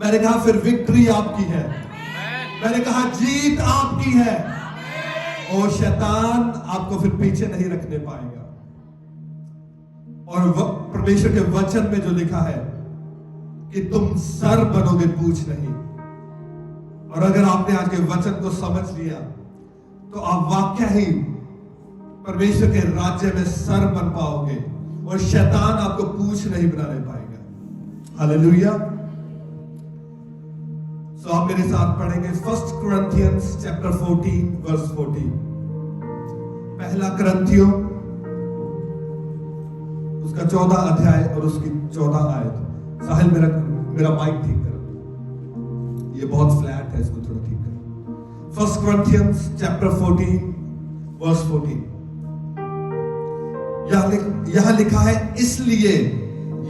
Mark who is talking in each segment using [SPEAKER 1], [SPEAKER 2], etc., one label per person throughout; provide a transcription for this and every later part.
[SPEAKER 1] मैंने कहा फिर विक्ट्री आपकी है। मैंने कहा जीत आपकी है और शैतान आपको फिर पीछे नहीं रखने पाएगा। और परमेश्वर के वचन में जो लिखा है कि तुम सर बनोगे, पूछ नहीं। और अगर आपने आज के वचन को समझ लिया तो आप वाकई ही परमेश्वर के राज्य में सर बन पाओगे और शैतान आपको पूछ नहीं बनाने पाएगा। हालेलुया। तो आप मेरे साथ पढ़ेंगे 1 Corinthians chapter 14 verse 14। पहला करंथियों उसका 14 अध्याय और उसकी 14 आयत। साहिल मेरा माइक ठीक करो, ये बहुत फ्लैट है, इसको थोड़ा ठीक करो। 1 Corinthians chapter 14 verse 14 यहां लिखा है, इसलिए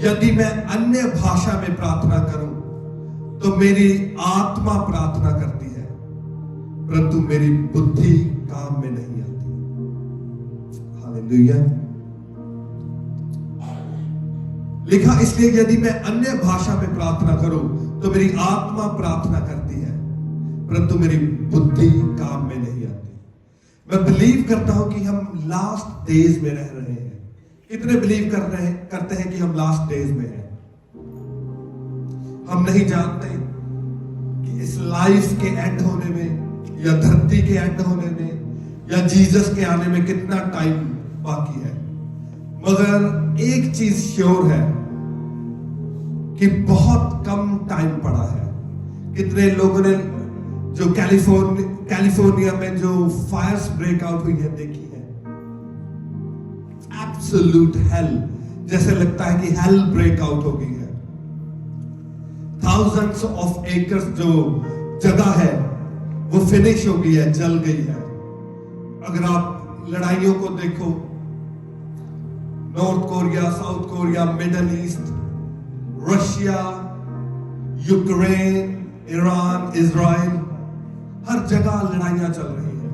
[SPEAKER 1] यदि मैं अन्य भाषा में प्रार्थना करूं तो मेरी आत्मा प्रार्थना करती है, परंतु मेरी बुद्धि काम में नहीं आती। हालेलुया। लिखा, इसलिए यदि मैं अन्य भाषा में प्रार्थना करूं तो मेरी आत्मा प्रार्थना करती है, परंतु मेरी बुद्धि काम में नहीं आती। मैं बिलीव करता हूं कि हम लास्ट डेज में रह रहे हैं। कितने बिलीव करते हैं कि हम लास्ट डेज में हैं? हम नहीं जानते कि इस लाइफ के एंड होने में या धरती के एंड होने में या जीसस के आने में कितना टाइम बाकी है, मगर एक चीज श्योर है कि बहुत कम टाइम पड़ा है। कितने लोगों ने जो कैलिफोर्निया में जो फायर्स ब्रेकआउट हुई है देखी है? एब्सोल्यूट हेल, जैसे लगता है कि हेल ब्रेकआउट हो गई है। थाउजेंड्स ऑफ एकर्स जो जगह है वो फिनिश हो गई है, जल गई है। अगर आप लड़ाइयों को देखो, North Korea, South Korea, Middle East, Russia, Ukraine, Iran, Israel, हर जगह लड़ाइयां चल रही हैं।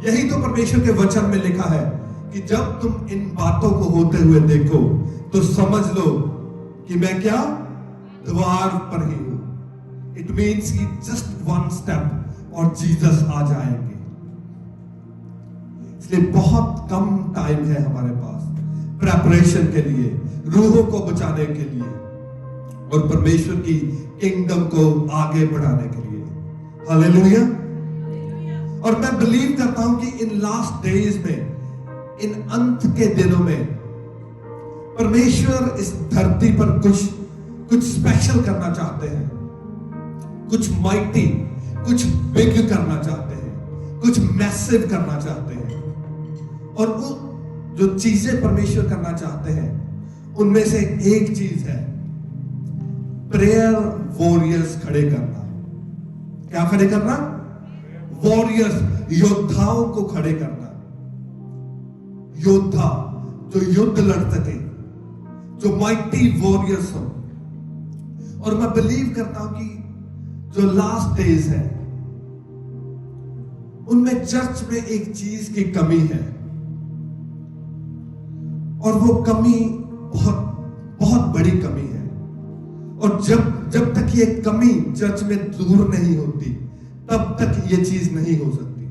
[SPEAKER 1] यही तो परमेश्वर के वचन में लिखा है कि जब तुम इन बातों को होते हुए देखो तो समझ लो कि मैं क्या द्वार पर ही हूं। इट मीन्स कि जस्ट वन स्टेप और जीसस आ जाएंगे। इसलिए बहुत कम टाइम है हमारे पास प्रेपरेशन के लिए, रूहों को बचाने के लिए और परमेश्वर की किंगडम को आगे बढ़ाने के लिए। हालेलुया। और मैं बिलीव करता हूं कि इन लास्ट डेज में, इन अंत के दिनों में परमेश्वर इस धरती पर कुछ स्पेशल करना चाहते हैं, कुछ माइटी, कुछ बिग करना चाहते हैं, कुछ मैसिव करना चाहते हैं। और वो जो चीजें परमेश्वर करना चाहते हैं उनमें से एक चीज है प्रेयर वॉरियर्स खड़े करना। क्या खड़े करना? वॉरियर्स, योद्धाओं को खड़े करना। योद्धा जो युद्ध लड़ सके, जो माइटी वॉरियर्स हो। और मैं बिलीव करता हूं कि जो लास्ट डेज है उनमें चर्च में एक चीज की कमी है, और वो कमी बहुत बहुत बड़ी कमी है। और जब तक ये कमी चर्च में दूर नहीं होती तब तक ये चीज नहीं हो सकती।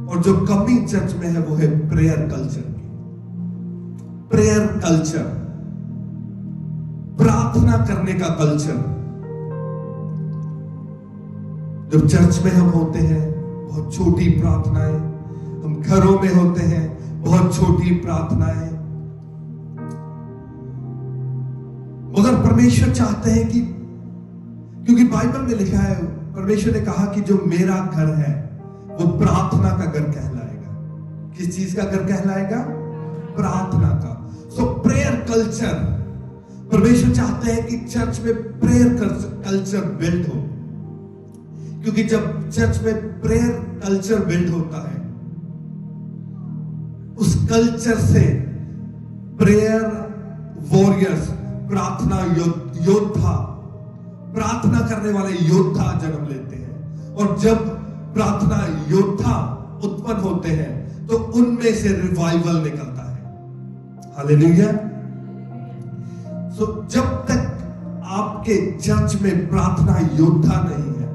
[SPEAKER 1] और जो कमी चर्च में है वो है प्रेयर कल्चर की। प्रेयर कल्चर, प्रार्थना करने का कल्चर। जब चर्च में हम होते हैं बहुत छोटी प्रार्थनाएं, हम घरों में होते हैं बहुत छोटी प्रार्थनाएं, मगर परमेश्वर चाहते हैं कि, क्योंकि बाइबल में लिखा है, परमेश्वर ने कहा कि जो मेरा घर है वो प्रार्थना का घर कहलाएगा। किस चीज का घर कहलाएगा? प्रार्थना का। सो प्रेयर कल्चर, परमेश्वर चाहते हैं कि चर्च में प्रेयर कल्चर बिल्ड हो, क्योंकि जब चर्च में प्रेयर कल्चर बिल्ड होता है, उस कल्चर से प्रेयर वॉरियर्स, प्रार्थना योद्धा, प्रार्थना करने वाले योद्धा जन्म लेते हैं। और जब प्रार्थना योद्धा उत्पन्न होते हैं तो उनमें से रिवाइवल निकलता है। हालेलुया। सो जब तक आपके चर्च में प्रार्थना योद्धा नहीं है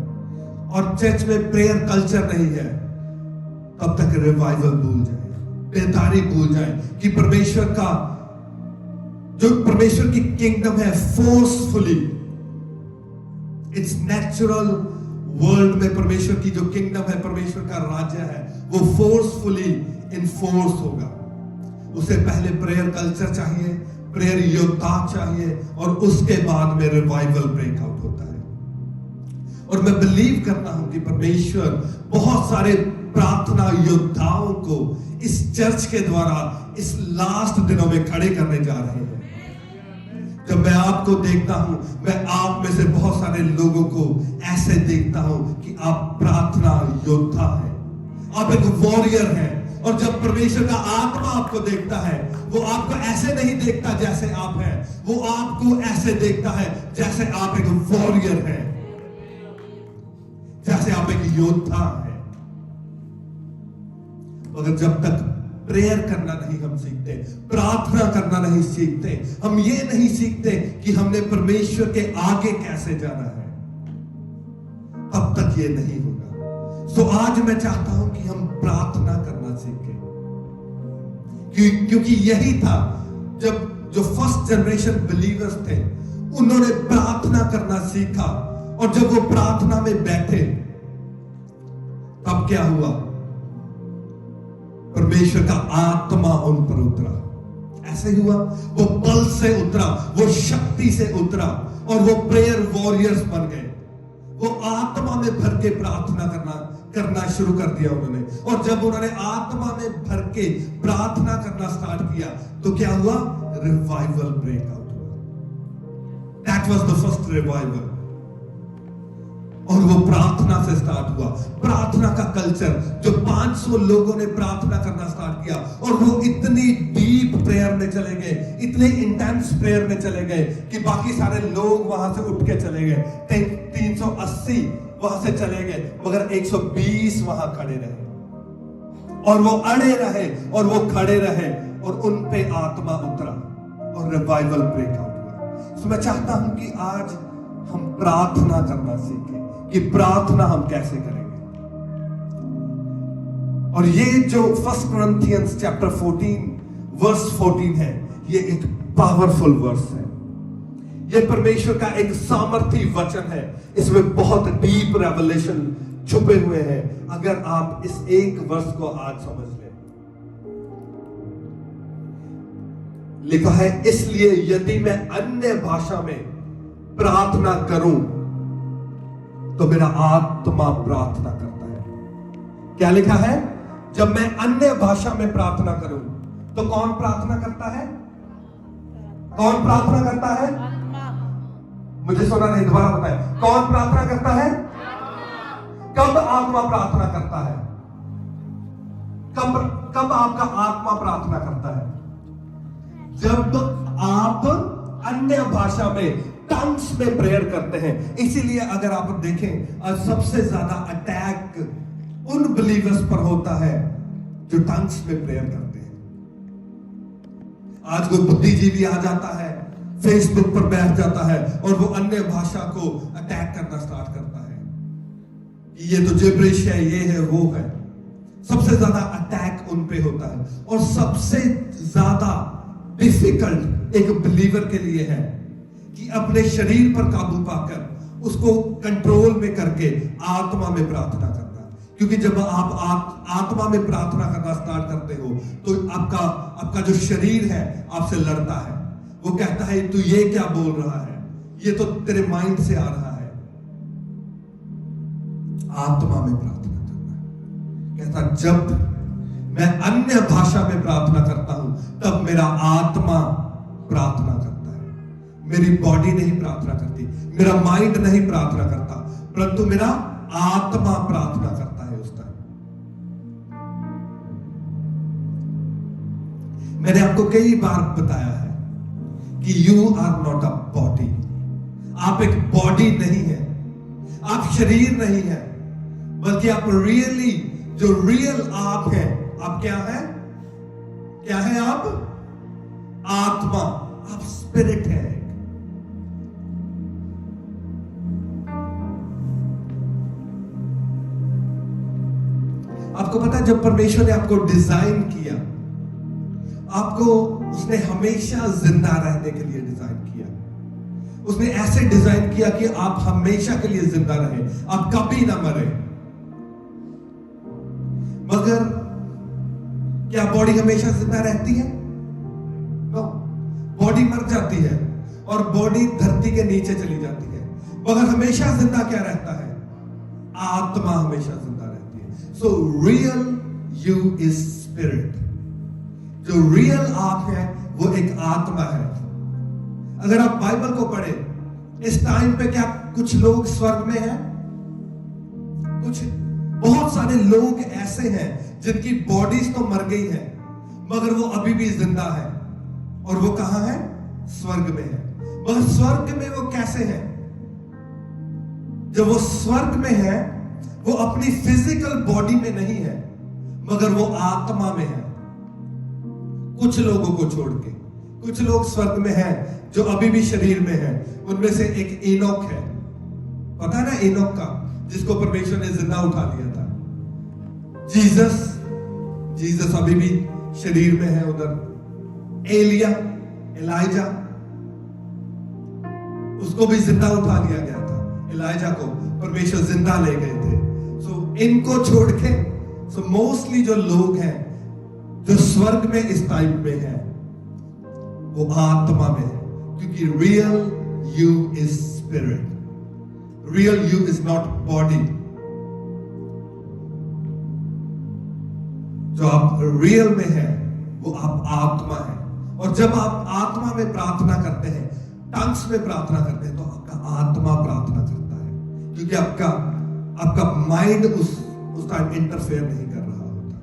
[SPEAKER 1] और चर्च में प्रेयर कल्चर नहीं है, तब तक रिवाइवल भूल जाए, बेदारी भूल जाए कि परमेश्वर का जो परमेश्वर की किंगडम है फोर्सफुली, इट्स नेचुरल वर्ल्ड में परमेश्वर की जो किंगडम है, परमेश्वर का राज्य है, वो फोर्सफुली इनफोर्स होगा। उसे पहले प्रेयर कल्चर चाहिए, प्रेयर योद्धा चाहिए और उसके बाद में रिवाइवल ब्रेकआउट होता है। और मैं बिलीव करता हूं कि परमेश्वर बहुत सारे प्रार्थना योद्धाओं को इस चर्च के द्वारा इस लास्ट दिनों में खड़े करने जा रहे हैं। जब मैं आपको देखता हूं, मैं आप में से बहुत सारे लोगों को ऐसे देखता हूं कि आप प्रार्थना योद्धा हैं, आप एक वॉरियर हैं। और जब परमेश्वर का आत्मा आपको देखता है, वो आपको ऐसे नहीं देखता जैसे आप हैं, वो आपको ऐसे देखता है जैसे आप एक वॉरियर हैं, जैसे आप एक योद्धा हैं। मगर जब तक प्रेयर करना नहीं हम सीखते, प्रार्थना करना नहीं सीखते, हम ये नहीं सीखते कि हमने परमेश्वर के आगे कैसे जाना है, तब तक ये नहीं होगा। सो आज मैं चाहता हूं कि हम प्रार्थना करना सीखें, क्योंकि यही था जब जो फर्स्ट जनरेशन बिलीवर्स थे, उन्होंने प्रार्थना करना सीखा। और जब वो प्रार्थना में बैठे, तब क्या हुआ? परमेश्वर का आत्मा उन पर उतरा। ऐसे हुआ, वो बल से उतरा, वो शक्ति से उतरा और वो प्रेयर वॉरियर्स बन गए। वो आत्मा में भर के प्रार्थना करना शुरू कर दिया उन्होंने। और जब उन्होंने आत्मा में भर के प्रार्थना करना स्टार्ट किया, तो क्या हुआ? रिवाइवल ब्रेकआउट हुआ। That was the first revival. और वो प्रार्थना से स्टार्ट हुआ। प्रार्थना का कल्चर, जो 500 लोगों ने प्रार्थना करना स्टार्ट किया और वो इतनी डीप प्रेयर में चले गए, इतने इंटेंस प्रेयर में चले गए कि बाकी सारे लोग वहां से उठ के चले गए। 380 वहां से चले गए, मगर 120 वहां खड़े रहे और वो अड़े रहे और वो खड़े रहे और उन पे आत्मा उतरा और रिवाइवल ब्रेकआउट हुआ। तो मैं चाहता हूं कि आज हम प्रार्थना करना सीखें कि प्रार्थना हम कैसे करेंगे। और ये जो 1 Corinthians chapter 14 verse 14 है, ये एक पावरफुल वर्स है। ये परमेश्वर का एक सामर्थी वचन है। इसमें बहुत डीप रेवलेशन छुपे हुए हैं, अगर आप इस एक वर्स को आज समझ लें। लिखा है, इसलिए यदि मैं अन्य भाषा में प्रार्थना करूं तो मेरा आत्मा प्रार्थना करता है। क्या लिखा है? जब मैं अन्य भाषा में प्रार्थना करूं तो कौन प्रार्थना करता है? कौन प्रार्थना करता है? मुझे सुना नहीं, दोबारा बताएं। कौन प्रार्थना करता है? कब आत्मा प्रार्थना करता है? कब आपका आत्मा प्रार्थना करता है? जब आप अन्य भाषा में, टंग्स में प्रेयर करते हैं। इसीलिए अगर आप देखें, सबसे ज्यादा अटैक उन बिलीवर्स पर होता है जो टंग्स में प्रेयर करते हैं। आज कोई बुद्धिजीवी आ जाता है, फेसबुक पर बैठ जाता है और वो अन्य भाषा को अटैक करना स्टार्ट करता है। ये तो जिब्रिश है, ये है, वो है। सबसे ज्यादा अटैक उन पे होता है। और सबसे ज्यादा डिफिकल्ट एक बिलीवर के लिए है कि अपने शरीर पर काबू पाकर उसको कंट्रोल में करके आत्मा में प्रार्थना करना। क्योंकि जब आप आत्मा में प्रार्थना करना स्टार्ट करते हो तो आपका जो शरीर है आपसे लड़ता है। वो कहता है, तू ये क्या बोल रहा है, ये तो तेरे माइंड से आ रहा है। आत्मा में प्रार्थना करना। कहता, जब मैं अन्य भाषा में प्रार्थना करता हूं तब मेरा आत्मा प्रार्थना करता है। मेरी बॉडी नहीं प्रार्थना करती, मेरा माइंड नहीं प्रार्थना करता, परंतु मेरा आत्मा प्रार्थना करता है उस टाइम। मैंने आपको कई बार बताया है कि you are not a body. आप एक बॉडी नहीं है, आप शरीर नहीं है, बल्कि आप रियली, जो रियल आप है, आप क्या है? क्या है आप? आत्मा। आप स्पिरिट है। आपको पता है, जब परमेश्वर ने आपको डिजाइन किया, आपको उसने हमेशा जिंदा रहने के लिए डिजाइन किया। उसने ऐसे डिजाइन किया कि आप हमेशा के लिए जिंदा रहे, आप कभी ना मरे। मगर क्या बॉडी हमेशा जिंदा रहती है? नो, बॉडी मर जाती है और बॉडी धरती के नीचे चली जाती है। मगर हमेशा जिंदा क्या रहता है? आत्मा हमेशा जिंदा रहती है। So real you is spirit. जो रियल आप है वो एक आत्मा है। अगर आप बाइबल को पढ़े, इस टाइम पे क्या कुछ लोग स्वर्ग में हैं? कुछ बहुत सारे लोग ऐसे हैं जिनकी बॉडीज तो मर गई है मगर वो अभी भी जिंदा है। और वो कहां है? स्वर्ग में है। मगर स्वर्ग में वो कैसे है? जब वो स्वर्ग में है, वो अपनी फिजिकल बॉडी में नहीं है मगर वो आत्मा में है। कुछ लोगों को छोड़ के कुछ लोग स्वर्ग में हैं जो अभी भी शरीर में है। उनमें से एक एनोक है, पता है ना एनोक का, जिसको परमेश्वर ने जिंदा उठा लिया था। जीसस अभी भी शरीर में है उधर। एलाइजा, उसको भी जिंदा उठा लिया गया था। एलाइजा को परमेश्वर जिंदा ले गए थे। सो इनको छोड़ के मोस्टली जो लोग हैं जो स्वर्ग में इस टाइम में है, वो आत्मा में है। क्योंकि real you is spirit, real you is not body. जो आप रियल में है वो आप आत्मा है। और जब आप आत्मा में प्रार्थना करते हैं, टंग्स में प्रार्थना करते हैं, तो आपका आत्मा प्रार्थना करता है। क्योंकि आपका माइंड उस टाइम इंटरफेयर नहीं कर रहा होता।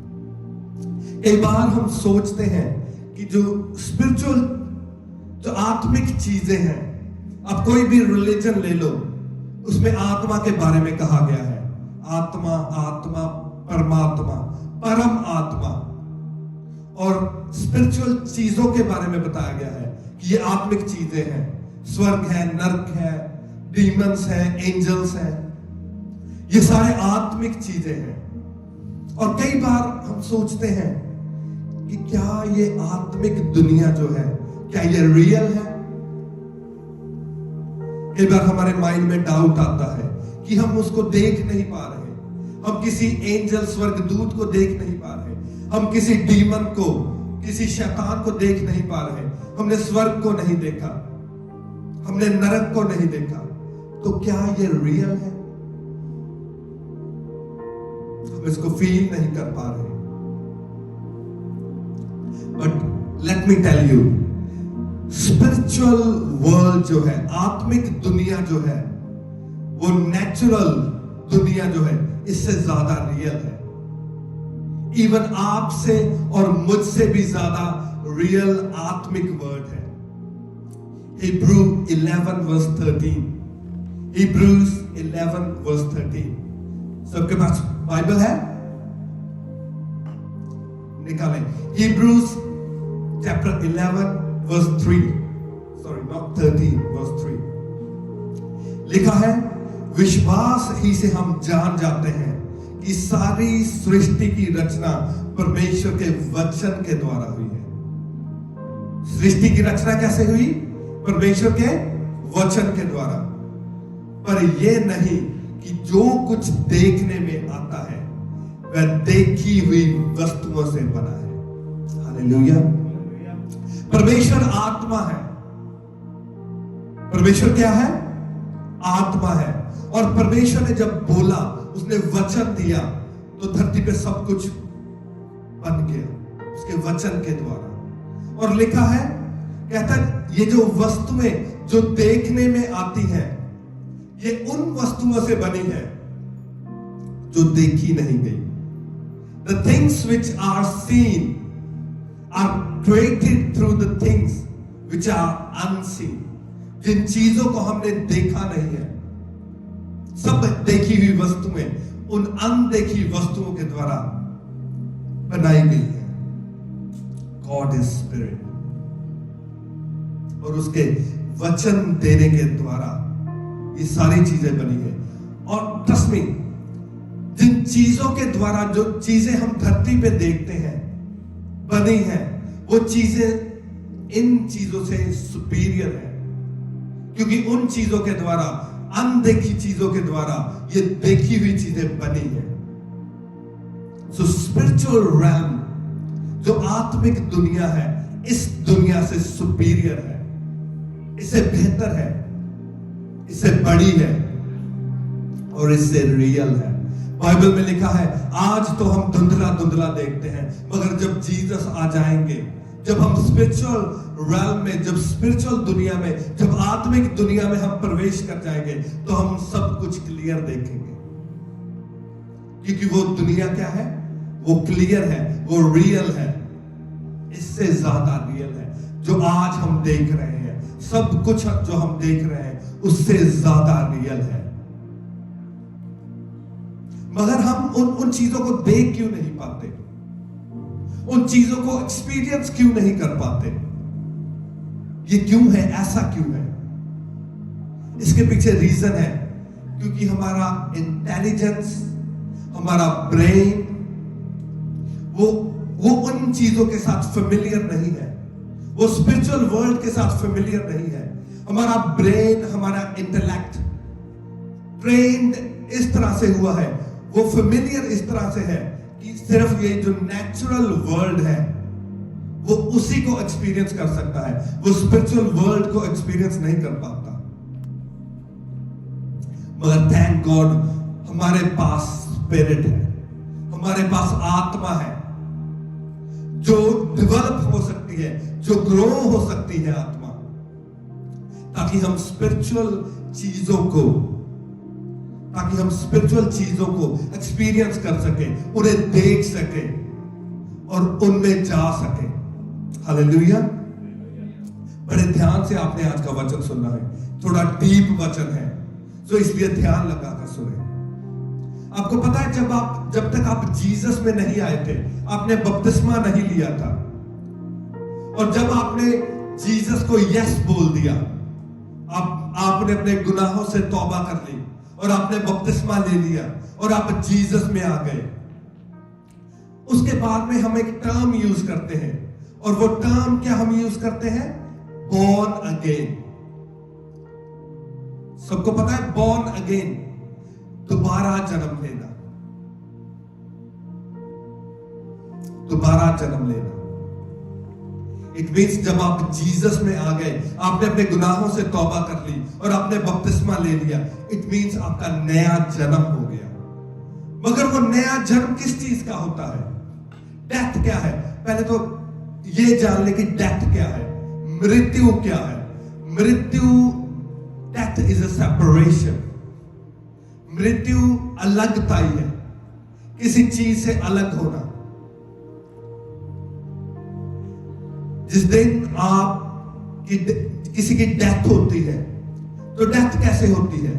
[SPEAKER 1] कई बार हम सोचते हैं कि जो स्पिरिचुअल, जो आत्मिक चीजें हैं, आप कोई भी रिलीजन ले लो, उसमें आत्मा के बारे में कहा गया है। आत्मा, आत्मा, परमात्मा, परम आत्मा। और स्पिरिचुअल चीजों के बारे में बताया गया है कि ये आत्मिक चीजें हैं। स्वर्ग है, नर्क है, डीमंस है, एंजल्स हैं। ये सारे आत्मिक चीजें हैं। और कई बार हम सोचते हैं कि क्या ये आत्मिक दुनिया जो है, क्या ये रियल है? कई बार हमारे माइंड में डाउट आता है कि हम उसको देख नहीं पा रहे। हम किसी एंजल, स्वर्गदूत को देख नहीं पा रहे। हम किसी डीमन को, किसी शैतान को देख नहीं पा रहे। हमने स्वर्ग को नहीं देखा, हमने नरक को नहीं देखा। तो क्या ये रियल है? हम इसको फील नहीं कर पा रहे। But let me tell you, spiritual world जो है, आत्मिक दुनिया जो है, वो नेचुरल दुनिया जो है, इससे ज्यादा रियल है। इवन आपसे और मुझसे भी ज्यादा रियल आत्मिक वर्ड है। Hebrew 11 verse 13, Hebrews 11 verse 13। सबके पास बाइबल है? निकालें। Hebrews chapter 11 verse 3, sorry not 13 verse 3। लिखा है, विश्वास ही से हम जान जाते हैं कि सारी सृष्टि की रचना परमेश्वर के वचन के द्वारा हुई है। सृष्टि की रचना कैसे हुई? परमेश्वर के वचन के द्वारा। पर यह नहीं कि जो कुछ देखने में आता है वह देखी हुई वस्तुओं से बना है। हालेलुया। परमेश्वर आत्मा है। परमेश्वर क्या है? आत्मा है। और परमेश्वर ने जब बोला, उसने वचन दिया, तो धरती पे सब कुछ बन गया उसके वचन के द्वारा। और लिखा है, कहता है, ये जो वस्तुएं जो देखने में आती हैं, ये उन वस्तुओं से बनी है जो देखी नहीं गई। The things which are seen are created through the things which are unseen। जिन चीजों को हमने देखा नहीं है, सब देखी हुई वस्तुएं उन अनदेखी वस्तुओं के द्वारा बनाई गई है। God is spirit. और उसके वचन देने के द्वारा ये सारी चीजें बनी है। और ट्रस्ट मी, जिन चीजों के द्वारा जो चीजें हम धरती पे देखते हैं बनी हैं, वो चीजें इन चीजों से सुपीरियर है, क्योंकि उन चीजों के द्वारा, अनदेखी चीजों के द्वारा ये देखी हुई चीजें बनी है। सो स्पिरिचुअल रैम, जो आत्मिक दुनिया है, इस दुनिया से सुपीरियर है, इससे बेहतर है, इससे बड़ी है और इससे रियल है। बाइबल में लिखा है, आज तो हम धुंधला धुंधला देखते हैं, मगर जब जीसस आ जाएंगे, जब हम स्पिरिचुअल realm में, जब स्पिरिचुअल दुनिया में, जब आत्मिक दुनिया में हम प्रवेश कर जाएंगे, तो हम सब कुछ क्लियर देखेंगे, क्योंकि वो दुनिया क्या है, वो क्लियर है, वो रियल है, इससे ज्यादा रियल है जो आज हम देख रहे हैं। सब कुछ जो हम देख रहे हैं उससे ज्यादा रियल है, मगर हम उन चीजों को देख क्यों नहीं पाते, उन चीजों को एक्सपीरियंस क्यों नहीं कर पाते? ये क्यों है, ऐसा क्यों है? इसके पीछे रीजन है, क्योंकि हमारा इंटेलिजेंस, हमारा ब्रेन, वो उन चीजों के साथ फेमिलियर नहीं है, वो स्पिरिचुअल वर्ल्ड के साथ फेमिलियर नहीं है। हमारा ब्रेन, हमारा इंटेलेक्ट ट्रेन्ड इस तरह से हुआ है, वो फेमिलियर इस तरह से है कि सिर्फ ये जो नेचुरल वर्ल्ड है वो उसी को एक्सपीरियंस कर सकता है, वो स्पिरिचुअल वर्ल्ड को एक्सपीरियंस नहीं कर पाता। मगर थैंक गॉड हमारे पास स्पिरिट है, हमारे पास आत्मा है जो डेवलप हो सकती है, जो ग्रो हो सकती है आत्मा, ताकि हम स्पिरिचुअल चीजों को एक्सपीरियंस कर सके, उन्हें देख सके और उनमें जा सके। हालेलुया। बड़े ध्यान से आपने आज का वचन सुनना है, थोड़ा डीप वचन है, तो इसलिए ध्यान लगाकर सुने। आपको पता है, जब तक आप जीसस में नहीं आए थे, आपने बपतिस्मा नहीं लिया था, और जब आपने जीसस को यस बोल दिया, आपने अपने गुनाहों से तौबा कर ली और आपने बपतिस्मा ले लिया और आप जीसस में आ गए, उसके बाद में हम एक टर्म यूज करते हैं, और वो टर्म क्या हम यूज करते हैं? Born again. सबको पता है बॉर्न अगेन, दोबारा जन्म लेना, दोबारा जन्म लेना। इट मीन्स जब आप जीसस में आ गए, आपने अपने गुनाहों से तौबा कर ली और आपने बपतिस्मा ले लिया, इट मीन्स आपका नया जन्म हो गया। मगर वो नया जन्म किस चीज का होता है? डेथ क्या है? पहले तो ये जान ले कि डेथ क्या है, मृत्यु क्या है। मृत्यु, डेथ इज अ सेपरेशन। मृत्यु अलगताई है, किसी चीज से अलग होना। जिस दिन किसी की डेथ होती है, तो डेथ कैसे होती है?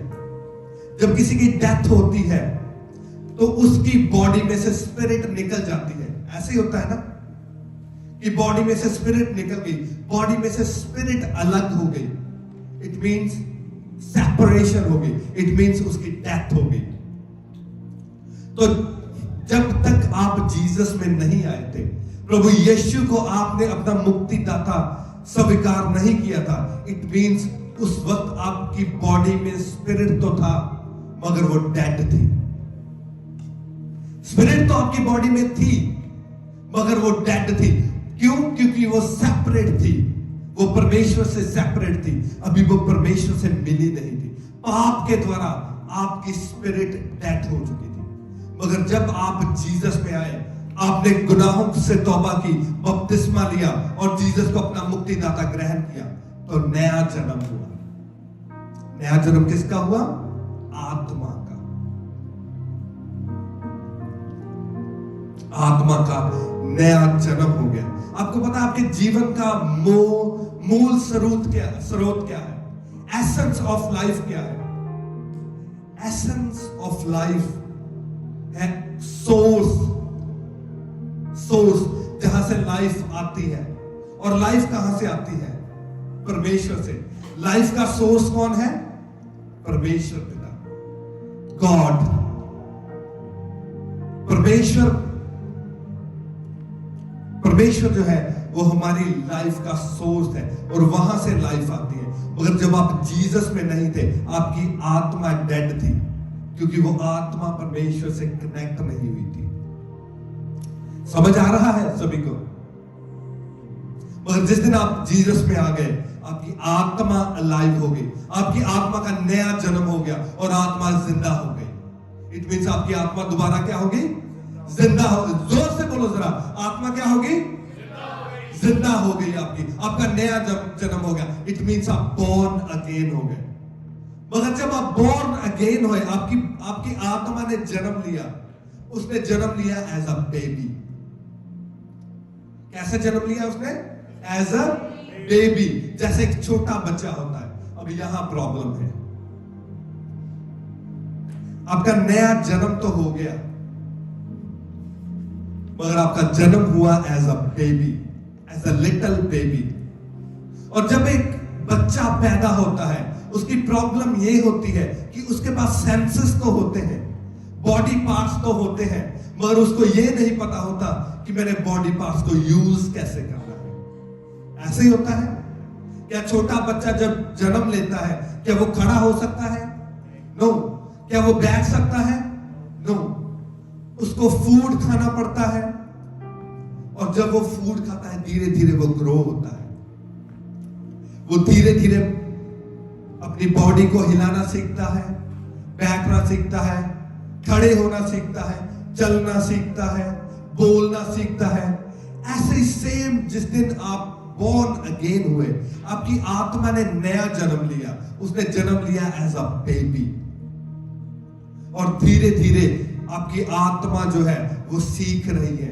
[SPEAKER 1] जब किसी की डेथ होती है तो उसकी बॉडी में से स्पिरिट निकल जाती है। ऐसे ही होता है ना कि बॉडी में से स्पिरिट निकल गई, बॉडी में से स्पिरिट अलग हो गई, इट मींस सेपरेशन हो गई, इट मींस उसकी डेथ हो गई। तो जब तक आप जीसस में नहीं आए थे, प्रभु यीशु को आपने अपना मुक्तिदाता स्वीकार नहीं किया था, इट मींस उस वक्त आपकी बॉडी में स्पिरिट तो था, मगर वो डेड थी। स्पिरिट तो आपकी बॉडी में थी, मगर वो डेड थी। क्यों? क्योंकि वो सेपरेट थी, वो परमेश्वर से सेपरेट थी, अभी वो परमेश्वर से मिली नहीं थी। पाप के द्वारा आपकी स्पिरिट डेड हो चुकी थी। मगर जब आप जीसस में आए, आपने गुनाहों से तौबा की, बपतिस्मा लिया और जीसस को अपना मुक्तिदाता ग्रहण किया, तो नया जन्म हुआ। नया जन्म किसका हुआ? आत्मा का। आत्मा का नया जन्म हो गया। आपको पता है आपके जीवन का मूल स्रोत क्या है? एसेंस ऑफ लाइफ क्या है? एसेंस ऑफ लाइफ है सोर्स, जहां से लाइफ आती है। और लाइफ कहां से आती है? परमेश्वर से। लाइफ का सोर्स कौन है? परमेश्वर पिता, गॉड। परमेश्वर जो है वो हमारी लाइफ का सोर्स है और वहां से लाइफ आती है। मगर जब आप जीसस में नहीं थे, आपकी आत्मा डेड थी, क्योंकि वो आत्मा परमेश्वर से कनेक्ट नहीं हुई थी। समझ आ रहा है सभी को? मगर जिस दिन आप जीसस में आ गए, आपकी आत्मा अलाइव हो गई, आपकी आत्मा का नया जन्म हो गया और आत्मा जिंदा हो गई। इट मीन्स आपकी आत्मा दोबारा क्या होगी? जिंदा हो गई। जोर से बोलो जरा, आत्मा क्या होगी? जिंदा हो गई आपका नया जन्म हो गया। इट मीन्स आप बोर्न अगेन हो गए। मगर जब आप बोर्न अगेन हुए, आपकी आत्मा ने जन्म लिया, उसने जन्म लिया एज अ बेबी। कैसे जन्म लिया उसने? एज अ बेबी, जैसे एक छोटा बच्चा होता है। अब यहां प्रॉब्लम है, आपका नया जन्म तो हो गया, मगर आपका जन्म हुआ as a baby, as a little baby. और जब एक बच्चा पैदा होता है, उसकी प्रॉब्लम ये होती है कि उसके पास सेंसेस तो होते हैं, बॉडी पार्ट्स तो होते हैं, मगर उसको ये नहीं पता होता कि मैंने बॉडी पार्ट्स को यूज कैसे करना है। ऐसे ही होता है। क्या छोटा बच्चा जब जन्म लेता है, क्या वो खड़ा हो सकता है? नो। क्या वो बैठ सकता है? नो। उसको फूड खाना पड़ता है, और जब वो फूड खाता है, धीरे धीरे वो ग्रो होता है। वो धीरे धीरे अपनी बॉडी को हिलाना सीखता है, बैठना सीखता है, खड़े होना सीखता है, चलना सीखता है, बोलना सीखता है। ऐसे ही सेम जिस दिन आप बोर्न अगेन हुए, आपकी आत्मा ने नया जन्म लिया, उसने जन्म लिया एज अ बेबी। और धीरे धीरे आपकी आत्मा जो है वो सीख रही है।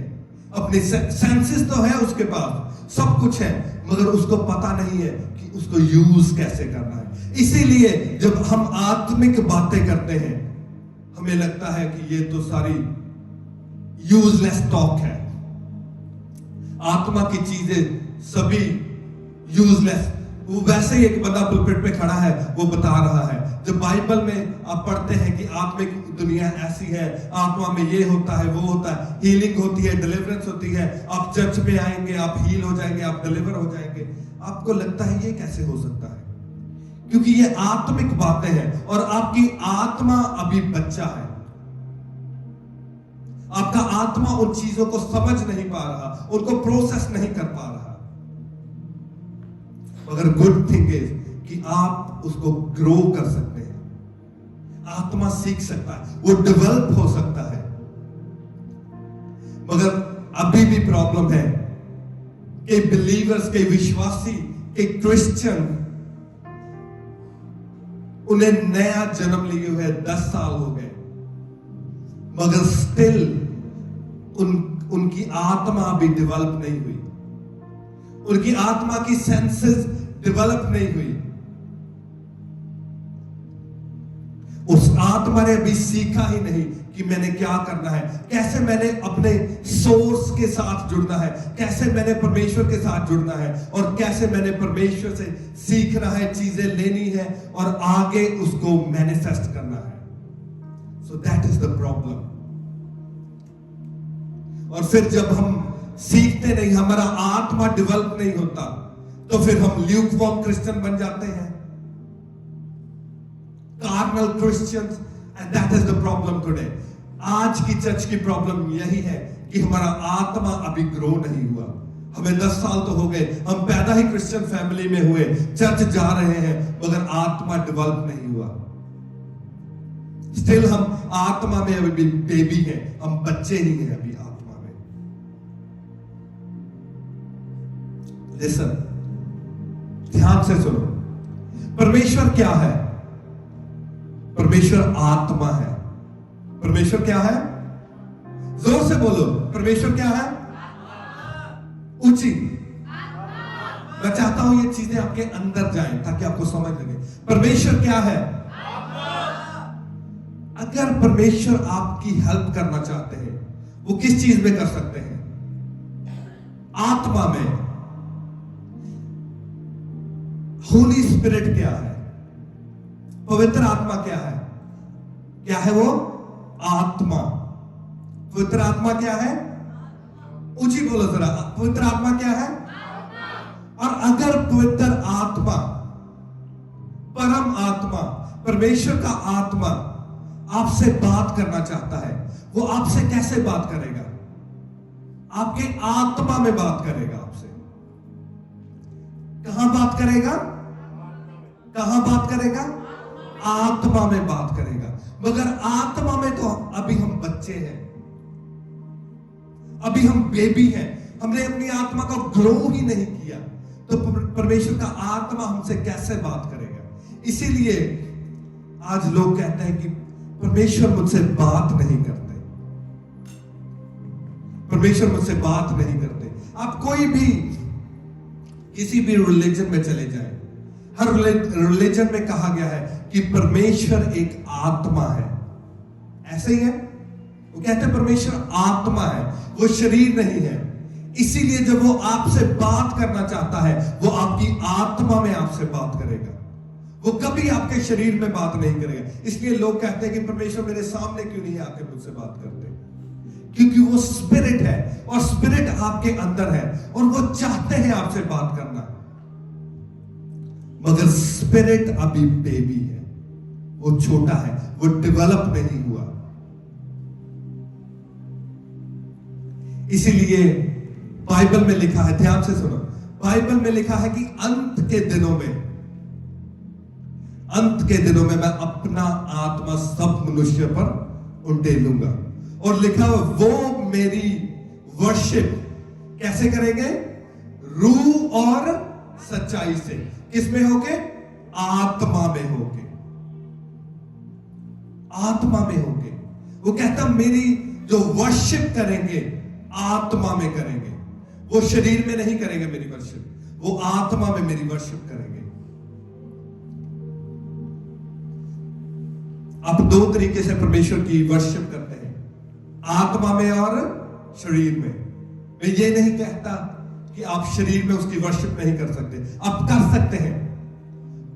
[SPEAKER 1] अपने सेंसेस तो है उसके पास, सब कुछ है, मगर उसको पता नहीं है कि उसको यूज कैसे करना है। इसीलिए जब हम आत्मिक बातें करते हैं, हमें लगता है कि ये तो सारी यूजलेस टॉक है। आत्मा की चीजें सभी यूजलेस। वो वैसे ही एक बंदा पुलपिट पे खड़ा है, वो बता रहा है, जब बाइबल में आप पढ़ते हैं कि आत्मिक दुनिया ऐसी है, आत्मा में ये होता है, वो होता है, हीलिंग होती है, डिलीवरेंस होती है, आप चर्च में आएंगे, आप हील हो जाएंगे, आप डिलीवर हो जाएंगे। आपको लगता है ये कैसे हो सकता है? क्योंकि ये आत्मिक बातें हैं और आपकी आत्मा अभी बच्चा है। आपका आत्मा उन चीजों को समझ नहीं पा रहा, उनको प्रोसेस नहीं कर पा रहा। मगर गुड थिंग इज कि आप उसको ग्रो कर सकते हैं। आत्मा सीख सकता है, वो डेवलप हो सकता है। मगर अभी भी प्रॉब्लम है कि बिलीवर्स, के विश्वासी, के क्रिश्चियन, उन्हें नया जन्म लिए हुए 10 साल हो गए, मगर स्टिल उनकी आत्मा अभी डेवलप नहीं हुई, उनकी आत्मा की सेंसेस डेवलप नहीं हुई। उस आत्मा ने अभी सीखा ही नहीं कि मैंने क्या करना है, कैसे मैंने अपने सोर्स के साथ जुड़ना है, कैसे मैंने परमेश्वर के साथ जुड़ना है, और कैसे मैंने परमेश्वर से सीखना है, चीजें लेनी है और आगे उसको मैनिफेस्ट करना है। So that is the problem. और फिर जब हम सीखते नहीं, हमारा आत्मा डेवलप नहीं होता, तो फिर हम ल्यूकवार्म क्रिश्चियन बन जाते हैं, carnal Christians, and that is the problem today. आज की चर्च की प्रॉब्लम यही है कि हमारा आत्मा अभी ग्रो नहीं हुआ। हमें 10 साल तो हो गए, हम पैदा ही क्रिश्चियन फैमिली में हुए, चर्च जा रहे हैं, मगर आत्मा डेवलप नहीं हुआ। स्टिल हम आत्मा में अभी बेबी हैं, हम बच्चे ही हैं अभी आत्मा में। लिसन, ध्यान से सुनो। परमेश्वर क्या है? परमेश्वर आत्मा है। परमेश्वर क्या है? जोर से बोलो, परमेश्वर क्या है? ऊंची। मैं चाहता हूं ये चीजें आपके अंदर जाएं ताकि आपको समझ लगे। परमेश्वर क्या है? अगर परमेश्वर आपकी हेल्प करना चाहते हैं, वो किस चीज में कर सकते हैं? आत्मा में। होली स्पिरिट क्या है? पवित्र आत्मा क्या है? क्या है वो? आत्मा। पवित्र आत्मा क्या है? ऊंची बोलो जरा, पवित्र आत्मा क्या है? और अगर पवित्र आत्मा, परम आत्मा, परमेश्वर का आत्मा आपसे बात करना चाहता है, वो आपसे कैसे बात करेगा? आपके आत्मा में बात करेगा आपसे। कहां बात करेगा? कहां बात करेगा? आत्मा में बात करेगा। मगर आत्मा में तो अभी हम बच्चे हैं, अभी हम बेबी हैं, हमने अपनी आत्मा को ग्रो ही नहीं किया, तो परमेश्वर का आत्मा हमसे कैसे बात करेगा? इसीलिए आज लोग कहते हैं कि परमेश्वर मुझसे बात नहीं करते, परमेश्वर मुझसे बात नहीं करते। आप कोई भी किसी भी रिलीजन में चले जाएं, हर रिलीजन में कहा गया है कि परमेश्वर एक आत्मा है। ऐसे ही है, वो कहते हैं परमेश्वर आत्मा है, वो शरीर नहीं है। इसीलिए जब वो आपसे बात करना चाहता है, वो आपकी आत्मा में आपसे बात करेगा, वो कभी आपके शरीर में बात नहीं करेगा। इसलिए लोग कहते हैं कि परमेश्वर मेरे सामने क्यों नहीं आके मुझसे बात करते? क्योंकि वो स्पिरिट है और स्पिरिट आपके अंदर है और वो चाहते हैं आपसे बात करना, मगर स्पिरिट अभी बेबी है, वो छोटा है, वो डेवलप नहीं हुआ। इसीलिए बाइबल में लिखा है, ध्यान से सुनो, बाइबल में लिखा है कि अंत के दिनों में मैं अपना आत्मा सब मनुष्य पर उंडेलूंगा। और लिखा है वो मेरी वर्शिप कैसे करेंगे? रूह और सच्चाई से। किसमें होके? आत्मा में होके, आत्मा में होके। वो कहता मेरी जो वर्शिप करेंगे आत्मा में करेंगे, वो शरीर में नहीं करेंगे मेरी वर्शिप, वो आत्मा में मेरी वर्शिप करेंगे। आप दो तरीके से परमेश्वर की वर्शिप करते हैं, आत्मा में और शरीर में। मैं ये नहीं कहता कि आप शरीर में उसकी वर्शिप नहीं कर सकते, आप कर सकते हैं,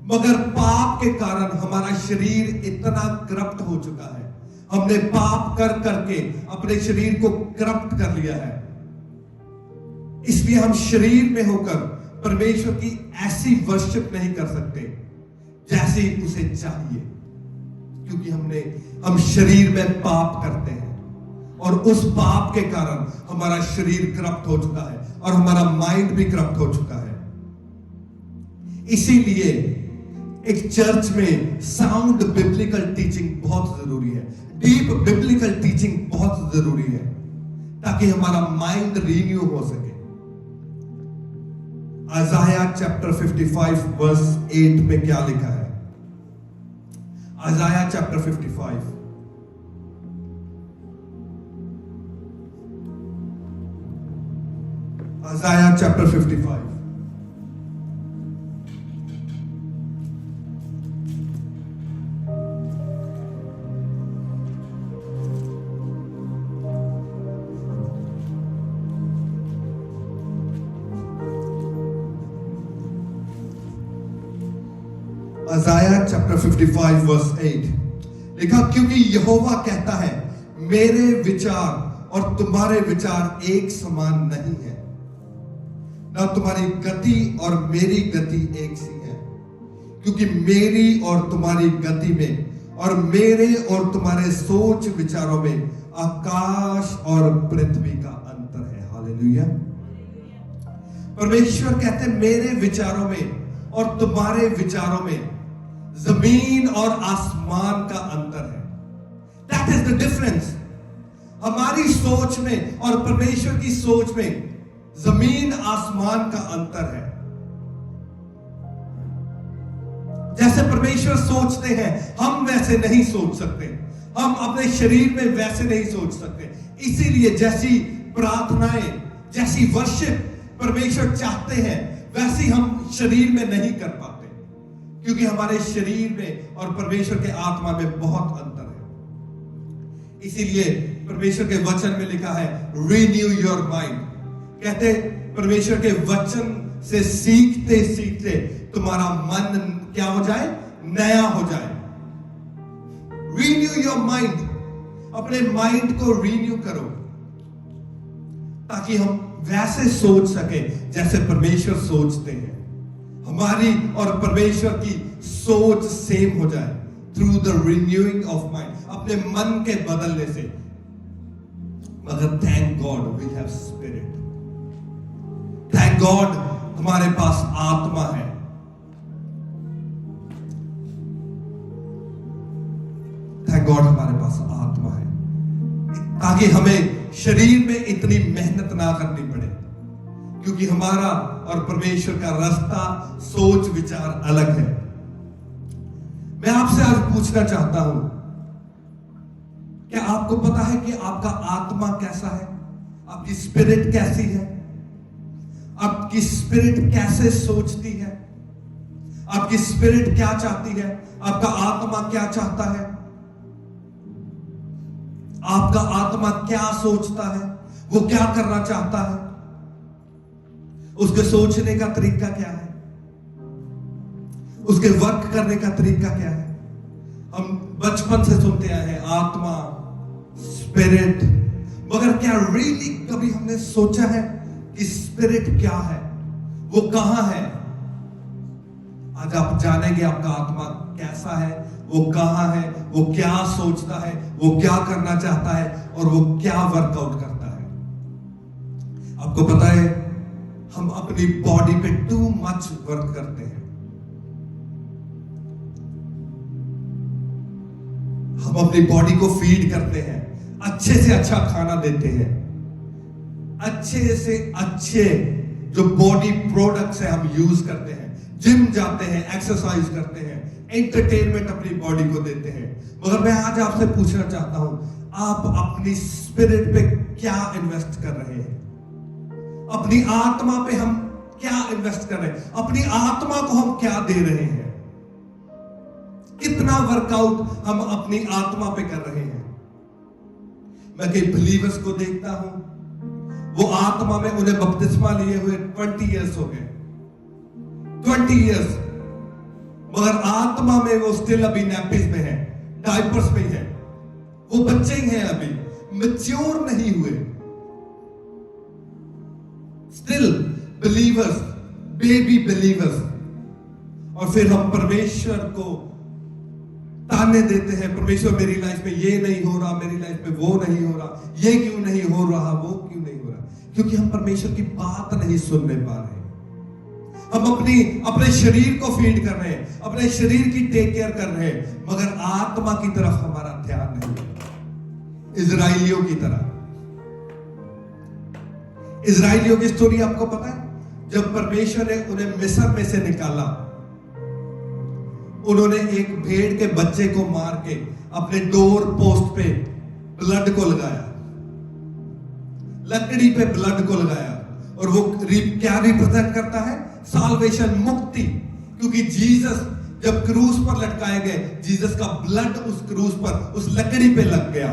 [SPEAKER 1] मगर पाप के कारण हमारा शरीर इतना करप्ट हो चुका है, हमने पाप कर करके अपने शरीर को करप्ट कर लिया है। इसलिए हम शरीर में होकर परमेश्वर की ऐसी वर्शिप नहीं कर सकते जैसी उसे चाहिए, क्योंकि हम शरीर में पाप करते हैं और उस पाप के कारण हमारा शरीर करप्ट हो चुका है और हमारा माइंड भी करप्ट हो चुका है। इसीलिए एक चर्च में साउंड बिब्लिकल टीचिंग बहुत जरूरी है, डीप बिब्लिकल टीचिंग बहुत जरूरी है, ताकि हमारा माइंड रिन्यू हो सके। आइज़ाया चैप्टर 55 वर्स 8 में क्या लिखा है? आइज़ाया chapter 55 Isaiah chapter 55 Isaiah chapter 55 verse 8 लिखा, क्योंकि यहोवा कहता है मेरे विचार और तुम्हारे विचार एक समान नहीं है, ना तुम्हारी गति और मेरी गति एक सी है, क्योंकि मेरी और तुम्हारी गति में और मेरे और तुम्हारे सोच विचारों में आकाश और पृथ्वी का अंतर है। हालेलुया। परमेश्वर कहते हैं मेरे विचारों में और तुम्हारे विचारों में जमीन और आसमान का अंतर है। That is the difference. हमारी सोच में और परमेश्वर की सोच में जमीन आसमान का अंतर है। जैसे परमेश्वर सोचते हैं हम वैसे नहीं सोच सकते, हम अपने शरीर में वैसे नहीं सोच सकते। इसीलिए जैसी प्रार्थनाएं, जैसी वर्शिप परमेश्वर चाहते हैं वैसी हम शरीर में नहीं कर पाते, क्योंकि हमारे शरीर में और परमेश्वर के आत्मा में बहुत अंतर है। इसीलिए परमेश्वर के वचन में लिखा है रिन्यू योर माइंड। कहते परमेश्वर के वचन से सीखते सीखते तुम्हारा मन क्या हो जाए? नया हो जाए। Renew your mind. अपने माइंड को रीन्यू करो, ताकि हम वैसे सोच सके जैसे परमेश्वर सोचते हैं। हमारी और परमेश्वर की सोच सेम हो जाए through the renewing of mind, अपने मन के बदलने से। मगर thank God we have spirit, thank God हमारे पास आत्मा है। थैंक गॉड हमारे पास आत्मा है, ताकि हमें शरीर में इतनी मेहनत ना करनी पड़े, क्योंकि हमारा और परमेश्वर का रास्ता, सोच, विचार अलग है। मैं आपसे आज पूछना चाहता हूं, क्या आपको पता है कि आपका आत्मा कैसा है? आपकी स्पिरिट कैसी है? आपकी स्पिरिट कैसे सोचती है? आपकी स्पिरिट क्या चाहती है? आपका आत्मा क्या चाहता है? आपका आत्मा क्या सोचता है? वो क्या करना चाहता है? उसके सोचने का तरीका क्या है? उसके वर्क करने का तरीका क्या है? हम बचपन से सुनते आए हैं आत्मा, स्पिरिट, मगर क्या रियली कभी हमने सोचा है कि स्पिरिट क्या है? वो कहां है? आज आप जानेंगे आपका आत्मा कैसा है, वो कहां है, वो क्या सोचता है, वो क्या करना चाहता है और वो क्या वर्कआउट करता है। आपको पता है हम अपनी बॉडी पे टू मच वर्क करते हैं। हम अपनी बॉडी को फीड करते हैं, अच्छे से अच्छा खाना देते हैं, अच्छे से अच्छे जो बॉडी प्रोडक्ट्स है हम यूज करते हैं, जिम जाते हैं, एक्सरसाइज करते हैं, एंटरटेनमेंट अपनी बॉडी को देते हैं। मगर मैं आज आपसे पूछना चाहता हूं, आप अपनी स्पिरिट पे क्या इन्वेस्ट कर रहे हैं? अपनी आत्मा पे हम क्या इन्वेस्ट कर रहे हैं? अपनी आत्मा को हम क्या दे रहे हैं? कितना वर्कआउट हम अपनी आत्मा पे कर रहे हैं? मैं कई बिलीवर्स को देखता हूं, वो आत्मा में उन्हें बपतिस्मा लिए हुए 20 इयर्स हो गए, 20 इयर्स, मगर आत्मा में वो स्टिल अभी नैपिस में है, डायपर्स में है, वो बच्चे ही हैं, अभी मैच्योर नहीं हुए। Still believers, baby believers. और फिर हम परमेश्वर को ताने देते हैं, परमेश्वर मेरी लाइफ में ये नहीं हो रहा, मेरी लाइफ में वो नहीं हो रहा, ये क्यों नहीं हो रहा, वो क्यों नहीं हो रहा? क्योंकि हम परमेश्वर की बात नहीं सुनने पा रहे। हम अपने शरीर को फीड कर रहे हैं, अपने शरीर की टेक केयर कर रहे हैं, मगर आत्मा की तरफ हमारा ध्यान नहीं है। इजराइलियों की तरह, इजराइलियों की स्टोरी आपको पता है? जब परमेश्वर ने उन्हें मिस्र में से निकाला, उन्होंने एक भेड़ के बच्चे को मार के अपने डोर पोस्ट पे ब्लड को लगाया, लकड़ी पे ब्लड को लगाया। और वो क्या रिप्रेजेंट करता है? साल्वेशन, मुक्ति। क्योंकि जीसस जब क्रूस पर लटकाए गए, जीसस का ब्लड उस क्रूस पर, उस लकड़ी पे लग गया,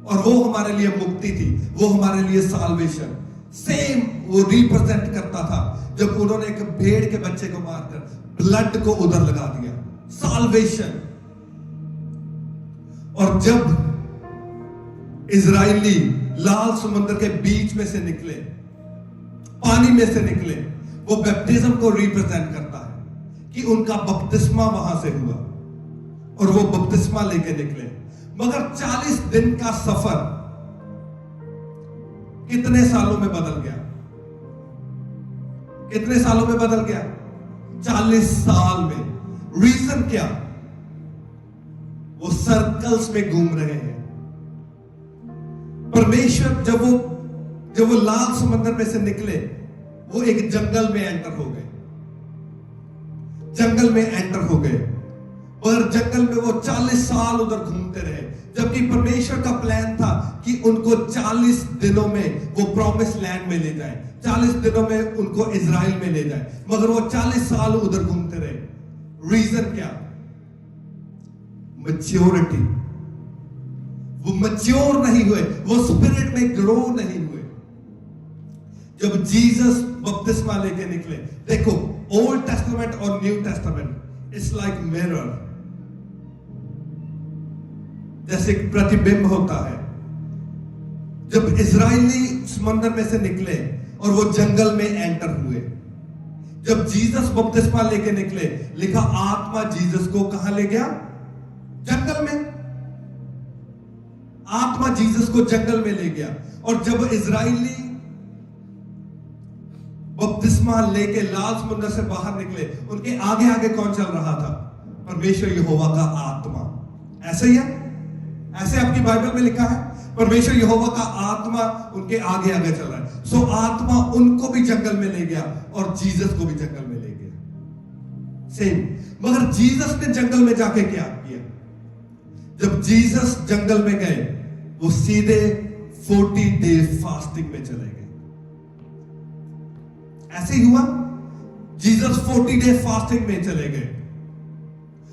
[SPEAKER 1] और वो हमारे लिए मुक्ति थी, वो हमारे लिए साल्वेशन। सेम वो रिप्रेजेंट करता था जब उन्होंने एक भेड़ के बच्चे को मारकर ब्लड को उधर लगा दिया, साल्वेशन। और जब इजरायली लाल समुद्र के बीच में से निकले, पानी में से निकले, वो बैप्टिज्म को रिप्रेजेंट करता है कि उनका बपतिस्मा वहां से हुआ और वो बपतिस्मा लेके निकले। मगर 40 दिन का सफर कितने सालों में बदल गया? कितने सालों में बदल गया? 40 साल में। रीजन क्या? वो सर्कल्स में घूम रहे हैं। परमेश्वर जब वो लाल समंदर में से निकले, वो एक जंगल में एंटर हो गए, जंगल में एंटर हो गए। पर जंगल में वो 40 साल उधर घूमते रहे, जबकि परमेश्वर का प्लान था कि उनको 40 दिनों में वो प्रॉमिस लैंड में ले जाए, 40 दिनों में उनको इजराइल में ले जाए। मगर वो 40 साल उधर घूमते रहे। रीजन क्या? मैच्योरिटी। वो मैच्योर नहीं हुए, वो स्पिरिट में ग्रो नहीं हुए। जब जीसस बपतिस्मा लेके निकले, देखो ओल्ड टेस्टामेंट और new testament it's like mirror. जैसे एक प्रतिबिंब होता है। जब इजरायली समंदर में से निकले और वो जंगल में एंटर हुए, जब जीसस बपतिस्मा लेके निकले, लिखा आत्मा जीसस को कहां ले गया? जंगल में। आत्मा जीसस को जंगल में ले गया। और जब इजरायली बपतिस्मा लेके लाल समुद्र से बाहर निकले, उनके आगे आगे कौन चल रहा था? परमेश्वर यहोवा का आत्मा। ऐसे ही है, ऐसे आपकी बाइबल में लिखा है, परमेश्वर यहोवा का आत्मा उनके आगे आगे चल रहा है। सो आत्मा उनको भी जंगल में ले गया और जीसस को भी जंगल में ले गया। सेम। मगर जीसस ने जंगल में जाके क्या किया? जब जीसस जंगल में गए, वो सीधे 40 डेज फास्टिंग में चले गए। ऐसे ही हुआ। जीसस 40 डेज फास्टिंग में चले गए,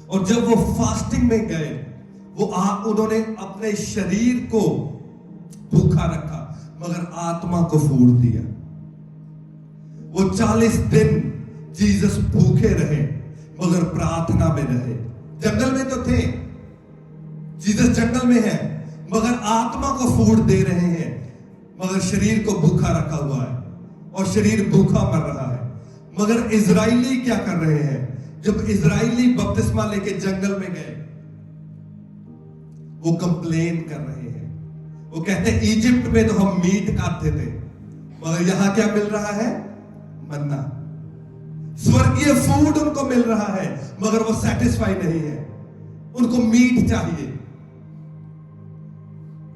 [SPEAKER 1] और जब वो फास्टिंग में गए, उन्होंने अपने शरीर को भूखा रखा, मगर आत्मा को फूड दिया। वो 40 दिन जीसस भूखे रहे, मगर प्रार्थना में रहे। जंगल में तो थे, जीसस जंगल में है, मगर आत्मा को फूड दे रहे हैं, मगर शरीर को भूखा रखा हुआ है और शरीर भूखा मर रहा है। मगर इजरायली क्या कर रहे हैं? जब इजरायली बपतिस्मा लेके जंगल में गए, वो कंप्लेन कर रहे हैं। वो कहते हैं इजिप्ट में तो हम मीट खाते थे, मगर यहां क्या मिल रहा है? मन्ना। स्वर्गीय फूड उनको मिल रहा है, मगर वो सेटिस्फाई नहीं है, उनको मीट चाहिए।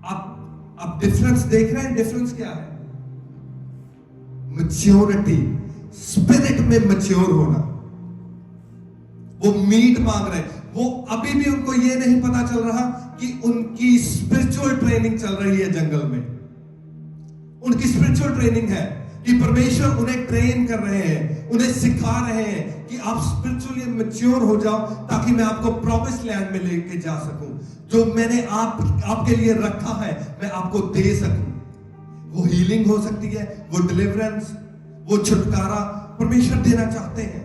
[SPEAKER 1] आप डिफरेंस देख रहे हैं? डिफरेंस क्या है? मैच्योरिटी, स्पिरिट में मैच्योर होना। वो मीट मांग रहे हैं। वो अभी भी उनको ये नहीं पता चल रहा कि उनकी स्पिरिचुअल ट्रेनिंग चल रही है जंगल में। उनकी स्पिरिचुअल ट्रेनिंग है कि परमेश्वर उन्हें ट्रेन कर रहे हैं, उन्हें सिखा रहे हैं कि आप स्पिरिचुअली मैच्योर हो जाओ, ताकि मैं आपको प्रॉमिस लैंड में लेके जा सकूं। जो मैंने आपके लिए रखा है, मैं आपको दे सकूं। वो हीलिंग हो सकती है, वो डिलीवरेंस, वो छुटकारा परमेश्वर देना चाहते हैं।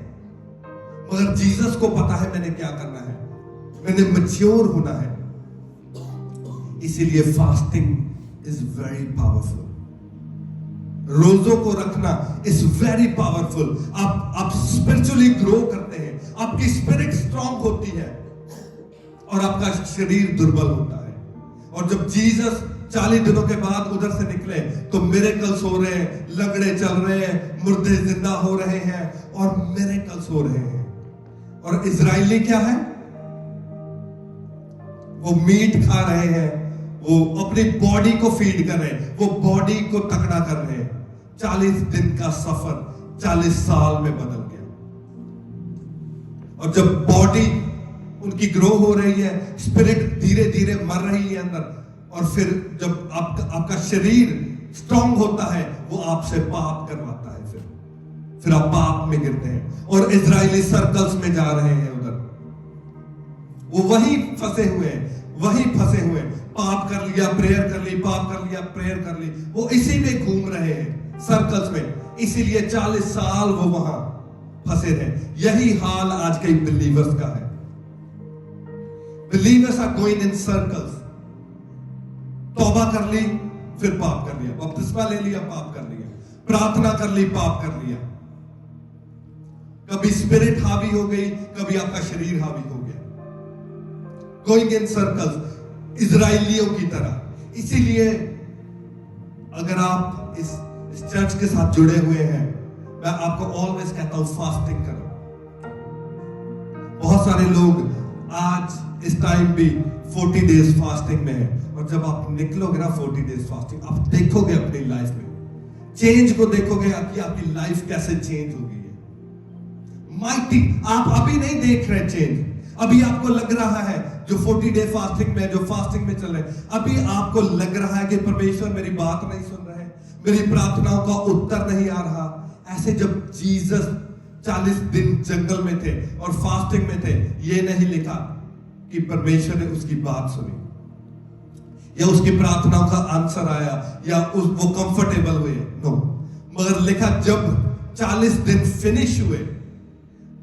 [SPEAKER 1] मगर जीसस को पता है मैंने क्या करना है, मैंने मैच्योर होना है। इसीलिए फास्टिंग इज वेरी पावरफुल। रोजों को रखना इज वेरी पावरफुल। आप स्पिरिचुअली ग्रो करते हैं, आपकी स्पिरिट स्ट्रांग होती है और आपका शरीर दुर्बल होता है। और जब जीसस 40 दिनों के बाद उधर से निकले, तो मिरेकल्स हो रहे हैं, लगड़े चल रहे हैं, मुर्दे जिंदा हो रहे हैं और मिरेकल्स हो रहे हैं। और इजरायली क्या है? वो मीट खा रहे हैं, वो अपनी बॉडी को फीड कर रहे हैं, वो बॉडी को तकड़ा कर रहे हैं। 40 दिन का सफर 40 साल में बदल गया। और जब बॉडी उनकी ग्रो हो रही है, स्पिरिट धीरे धीरे मर रही है अंदर, और फिर जब आपका शरीर स्ट्रांग होता है, वो आपसे पाप करवाता है। फिर आप पाप में गिरते हैं और इजरायली सर्कल्स में जा रहे हैं। उधर वो वहीं फंसे हुए हैं, पाप कर लिया, प्रेयर कर ली, पाप कर लिया, प्रेयर कर ली, वो इसी में घूम रहे हैं सर्कल्स में। इसीलिए 40 साल वो वहां फंसे रहे। यही हाल आज कई बिलीवर्स का है। Believers are going in circles. तौबा कर ली, फिर पाप कर लिया, बपतिस्मा ले लिया, पाप कर लिया, प्रार्थना कर ली, पाप कर लिया। कभी स्पिरिट हावी हो गई, कभी आपका शरीर हावी हो गया। गोइंग इन सर्कल्स, इजराइलियों की तरह। इसीलिए अगर आप इस चर्च के साथ जुड़े हुए हैं, मैं आपको ऑलवेज कहता हूं फास्टिंग करो। बहुत सारे लोग आज इस टाइम भी 40 डेज फास्टिंग में है, और जब आप निकलोगे ना 40 डेज फास्टिंग, आप देखोगे अपनी लाइफ में चेंज को, देखोगे कि आपकी लाइफ कैसे चेंज हो गई है। माइटी, आप अभी नहीं देख रहे चेंज, अभी आपको लग रहा है जो 40 डे फास्टिंग में, जो फास्टिंग में चल रहे हैं, अभी आपको लग रहा है कि परमेश्वर मेरी बात नहीं सुन रहे, मेरी प्रार्थनाओं का उत्तर नहीं आ रहा। ऐसे जब जीसस 40 दिन जंगल में थे और फास्टिंग में थे, ये नहीं लिखा कि परमेश्वर ने उसकी बात सुनी या उसकी प्रार्थनाओं का आंसर आया या वो कंफर्टेबल हुए, नो। मगर लिखा जब 40 दिन फिनिश हुए,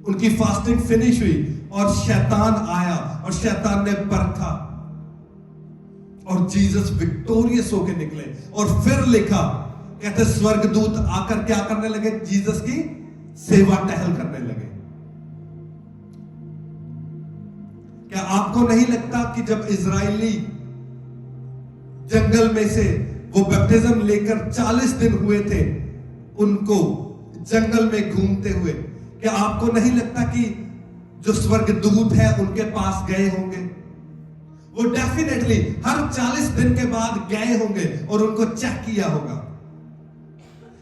[SPEAKER 1] उनकी फास्टिंग फिनिश हुई और शैतान आया और शैतान ने परखा और जीसस विक्टोरियस होके निकले। और फिर लिखा, कहते स्वर्गदूत आकर क्या करने लगे? जीसस की सेवा टहल करने लगे। क्या आपको नहीं लगता कि जब इजरायली जंगल में से वो बैप्टिज्म लेकर 40 दिन हुए थे उनको जंगल में घूमते हुए, क्या आपको नहीं लगता कि जो स्वर्गदूत है उनके पास गए होंगे? वो डेफिनेटली हर 40 दिन के बाद गए होंगे और उनको चेक किया होगा,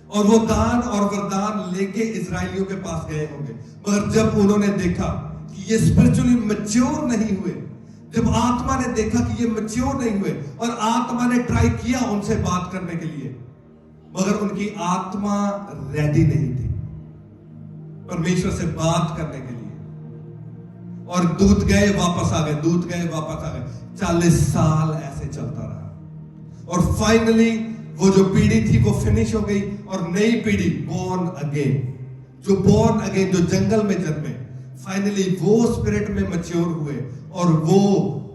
[SPEAKER 1] और वो दान और वरदान लेके इजरायलियों के पास गए होंगे। मगर जब उन्होंने देखा कि ये स्पिरिचुअली मैच्योर नहीं हुए, जब आत्मा ने देखा कि ये मैच्योर नहीं हुए, और आत्मा ने ट्राई किया उनसे बात करने के लिए, मगर उनकी आत्मा रेडी नहीं थी परमेश्वर से बात करने के लिए। और दूत गए वापस आ गए, दूत गए वापस आ गए। 40 साल ऐसे चलता रहा, और फाइनली वो जो पीढ़ी थी वो फिनिश हो गई, और नई पीढ़ी बोर्न अगेन, जो बोर्न अगेन, जो जंगल में जन्मे, फाइनली वो स्पिरिट में मैच्योर हुए और वो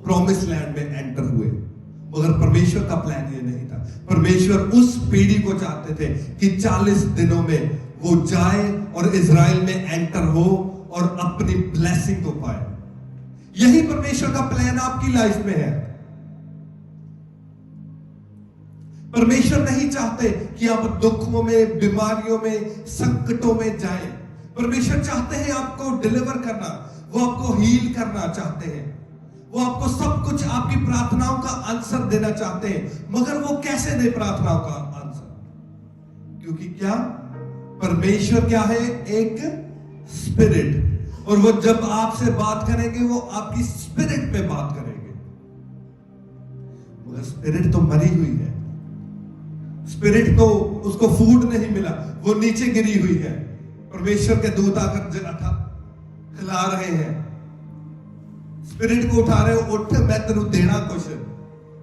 [SPEAKER 1] प्रॉमिस लैंड में एंटर हुए। मगर परमेश्वर का प्लान ये नहीं था। परमेश्वर उस पीढ़ी को चाहते थे कि 40 दिनों में वो जाए और इजराइल में एंटर हो और अपनी ब्लेसिंग को पाए। यही परमेश्वर का प्लान आपकी लाइफ में है। परमेश्वर नहीं चाहते कि आप दुखों में, बीमारियों में, संकटों में जाएं। परमेश्वर चाहते हैं आपको डिलीवर करना, वो आपको हील करना चाहते हैं, वो आपको सब कुछ, आपकी प्रार्थनाओं का आंसर देना चाहते हैं। मगर वो कैसे दे प्रार्थनाओं का आंसर? क्योंकि क्या परमेश्वर क्या है? एक स्पिरिट, और वो जब आपसे बात करेंगे वो आपकी स्पिरिट में बात करेंगे। मगर स्पिरिट तो मरी हुई है, स्पिरिट को उसको फूड नहीं मिला, वो नीचे गिरी हुई है। परमेश्वर के दूत आकर खिला रहे हैं, स्पिरिट को उठा रहे हो, उठ मैं तेरू देना कुछ।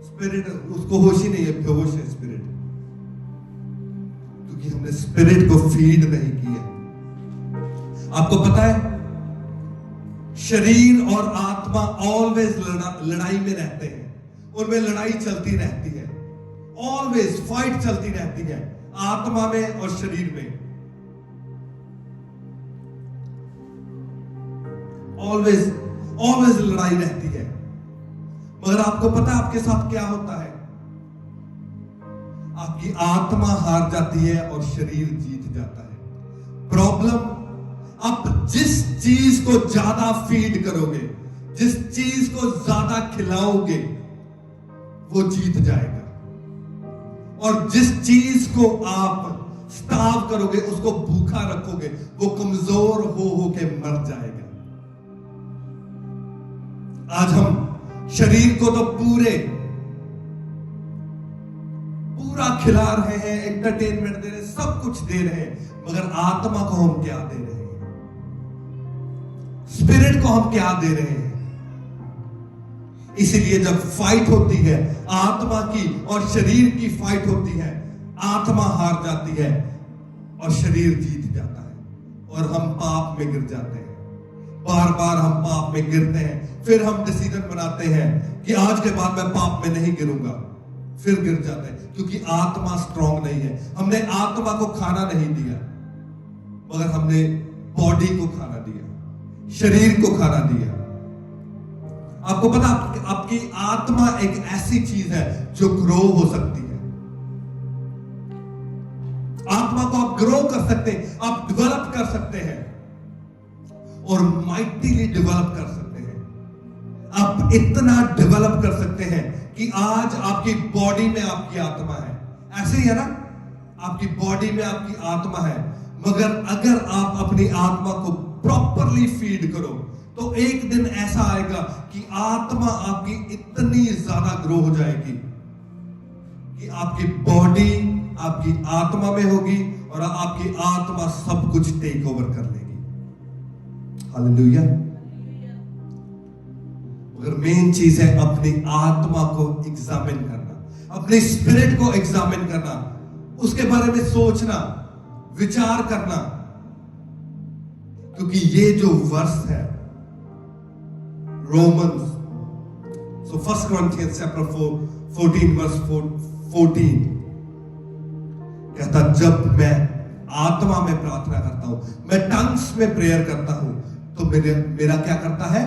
[SPEAKER 1] स्पिरिट उसको होश ही नहीं है, बेहोश है स्पिरिट, क्योंकि हमने स्पिरिट को फीड नहीं किया। आपको पता है शरीर और आत्मा ऑलवेज लड़ाई में रहते हैं, उनमें लड़ाई चलती रहती है, ऑलवेज फाइट चलती रहती है आत्मा में और शरीर में, ऑलवेज ऑलवेज लड़ाई रहती है। मगर आपको पता है आपके साथ क्या होता है? आपकी आत्मा हार जाती है और शरीर जीत जाता है। प्रॉब्लम, आप जिस चीज को ज्यादा फीड करोगे, जिस चीज को ज्यादा खिलाओगे, वो जीत जाएगा, और जिस चीज को आप स्टार्व करोगे, उसको भूखा रखोगे, वो कमजोर हो के मर जाएगा। आज हम शरीर को तो पूरा खिला रहे हैं, एंटरटेनमेंट दे रहे हैं, सब कुछ दे रहे हैं, मगर आत्मा को हम क्या दे रहे हैं? स्पिरिट को हम क्या दे रहे हैं? इसीलिए जब फाइट होती है आत्मा की और शरीर की फाइट होती है, आत्मा हार जाती है और शरीर जीत जाता है, और हम पाप में गिर जाते हैं। बार बार हम पाप में गिरते हैं, फिर हम डिसीजन बनाते हैं कि आज के बाद मैं पाप में नहीं गिरूंगा, फिर गिर जाते हैं, क्योंकि आत्मा स्ट्रांग नहीं है। हमने आत्मा को खाना नहीं दिया, मगर हमने बॉडी को खाना दिया, शरीर को खाना दिया। आपको पता, आपकी आत्मा एक ऐसी चीज है जो ग्रो हो सकती है। आत्मा को आप ग्रो कर सकते हैं, आप डेवलप कर सकते हैं, और माइटीली डेवलप कर सकते हैं। आप इतना डेवलप कर सकते हैं कि आज आपकी बॉडी में आपकी आत्मा है। ऐसे ही है ना, आपकी बॉडी में आपकी आत्मा है, मगर अगर आप अपनी आत्मा को प्रॉपरली फीड करो तो एक दिन ऐसा आएगा कि आत्मा आपकी इतनी ज्यादा ग्रो हो जाएगी कि आपकी बॉडी आपकी आत्मा में होगी और आपकी आत्मा सब कुछ टेक ओवर कर लेगी। हालेलुया। मगर मेन चीज है अपनी आत्मा को एग्जामिन करना, अपने स्पिरिट को एग्जामिन करना, उसके बारे में सोचना, विचार करना। क्योंकि ये जो वर्ष है रोमन्स, सो 1 Corinthians chapter 4 14 वर्स 14 कहता, जब मैं आत्मा में प्रार्थना करता हूं, मैं टंग्स में प्रेयर करता हूं, तो मेरा क्या करता है?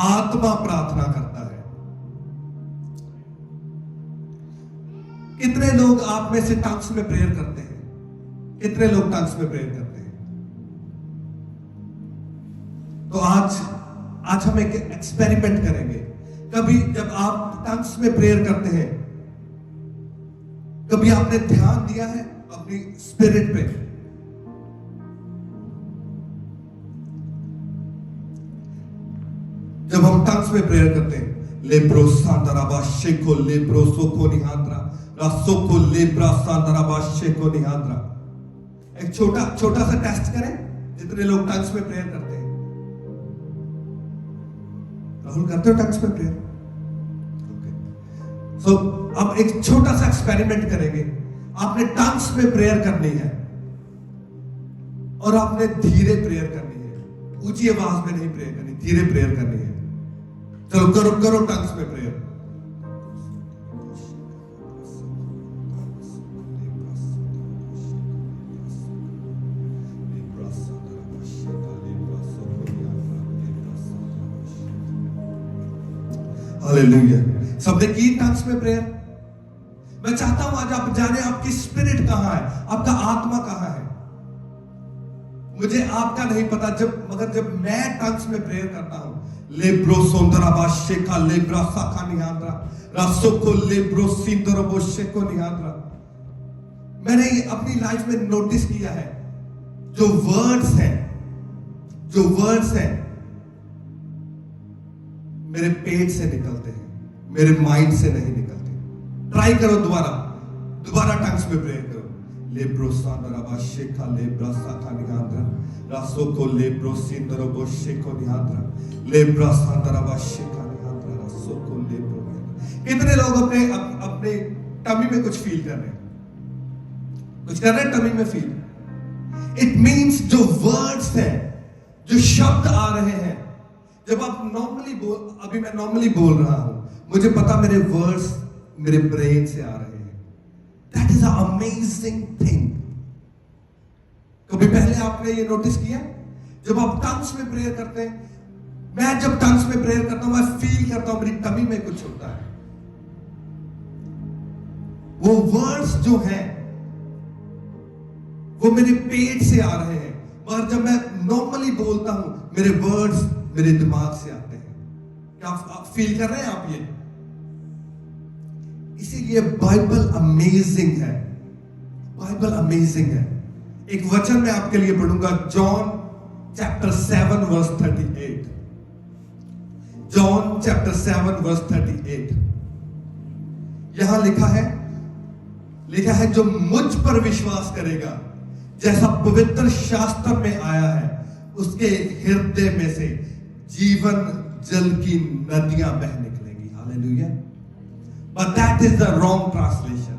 [SPEAKER 1] आत्मा प्रार्थना करता है। कितने लोग आप में से टंग्स में प्रेयर करते हैं? कितने लोग टंग्स में प्रेयर करते हैं? तो आज हम एक एक्सपेरिमेंट करेंगे। कभी जब आप टंग्स में प्रेयर करते हैं, कभी आपने ध्यान दिया है अपनी स्पिरिट पे? जब हम टंग्स में प्रेयर करते हैं, लेब्रो सांदराबा शेको लेब्रो सोको निहांद्रा रासोको लेब्रा सांदराबा शेको निहांद्रा। एक छोटा सा टेस्ट करें, जितने लोग टंग्स में प्रेयर करते हैं। राहुल, करते हो टंग्स में प्रेयर? सो अब एक छोटा सा एक्सपेरिमेंट करेंगे। आपने टंग्स में प्रेयर करनी है और आपने धीरे प्रेयर करनी है, ऊंची आवाज में नहीं प्रेयर करनी, धीरे प्रेयर करनी है। चलो करो टंग्स में प्रेयर। हालेलुया। सबने की टंग्स में प्रेयर? मैं चाहता हूं आज आप जाने आपकी स्पिरिट कहां है, आपका आत्मा कहां है। मुझे आपका नहीं पता, मगर जब मैं टंग्स में प्रेयर करता हूं, लेब्रो सोंदराबा शेका लेब्रा साखा निहांद्रा रासोको लेब्रो सिंदरबो शेको निहांद्रा। मैंने अपनी लाइफ में नोटिस किया है, जो वर्ड्स हैं मेरे पेट से निकलते हैं, मेरे माइंड से नहीं निकलते। ट्राई करो, दोबारा टंग्स में प्रेयर करो। लेब्रो सांदराबा शेका लेब्रा साखा निहांद्रा रासोको लेब्रो सिंदरबो शेको निहांद्रा लेब्रा सांदराबा शेका निहांद्रा रासोको लेब्रो निहांद्रा। कितने लोग अपने टमी में कुछ फील कर रहे हैं? कुछ कर रहे हैं टमी में फील? इट मींस जो वर्ड्स हैं, जो शब्द आ रहे हैं, जब आप अभी मैं नॉर्मली बोल रहा हूं, मुझे पता मेरे वर्ड्स मेरे ब्रेन से आ रहे हैं। That is a amazing thing. कभी पहले आपने ये नोटिस किया? जब आप टंग्स में प्रेयर करते हैं, मैं जब टंग्स में प्रेयर करता हूं, मैं फील करता हूं मेरी टमी में कुछ होता है। वो वर्ड्स जो हैं वो मेरे पेट से आ रहे हैं, मगर जब मैं नॉर्मली बोलता हूं, मेरे वर्ड्स मेरे दिमाग से आते हैं। क्या आप फील कर रहे हैं आप ये? इसीलिए बाइबल अमेजिंग है। बाइबल अमेजिंग है। एक वचन मैं आपके लिए पढ़ूंगा, John chapter 7 verse 38। John chapter 7 verse 38। यहां लिखा है जो मुझ पर विश्वास करेगा, जैसा पवित्र शास्त्र में आया है, उसके हृदय में से जीवन जल की नदियां बह निकलेंगी। Hallelujah. But that is the wrong translation.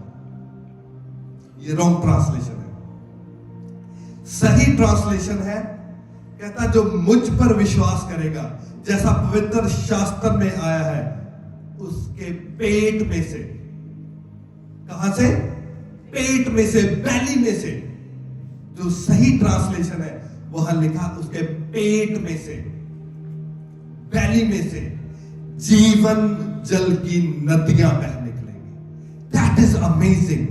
[SPEAKER 1] ये रॉन्ग ट्रांसलेशन है। सही ट्रांसलेशन है, कहता जो मुझ पर विश्वास करेगा, जैसा पवित्र शास्त्र में आया है, उसके पेट में से, कहां से? पेट में से, बेली में से। जो सही ट्रांसलेशन है वहां लिखा उसके पेट में से, बेली में से जीवन जल की नदियां बह निकलेंगी। That is amazing.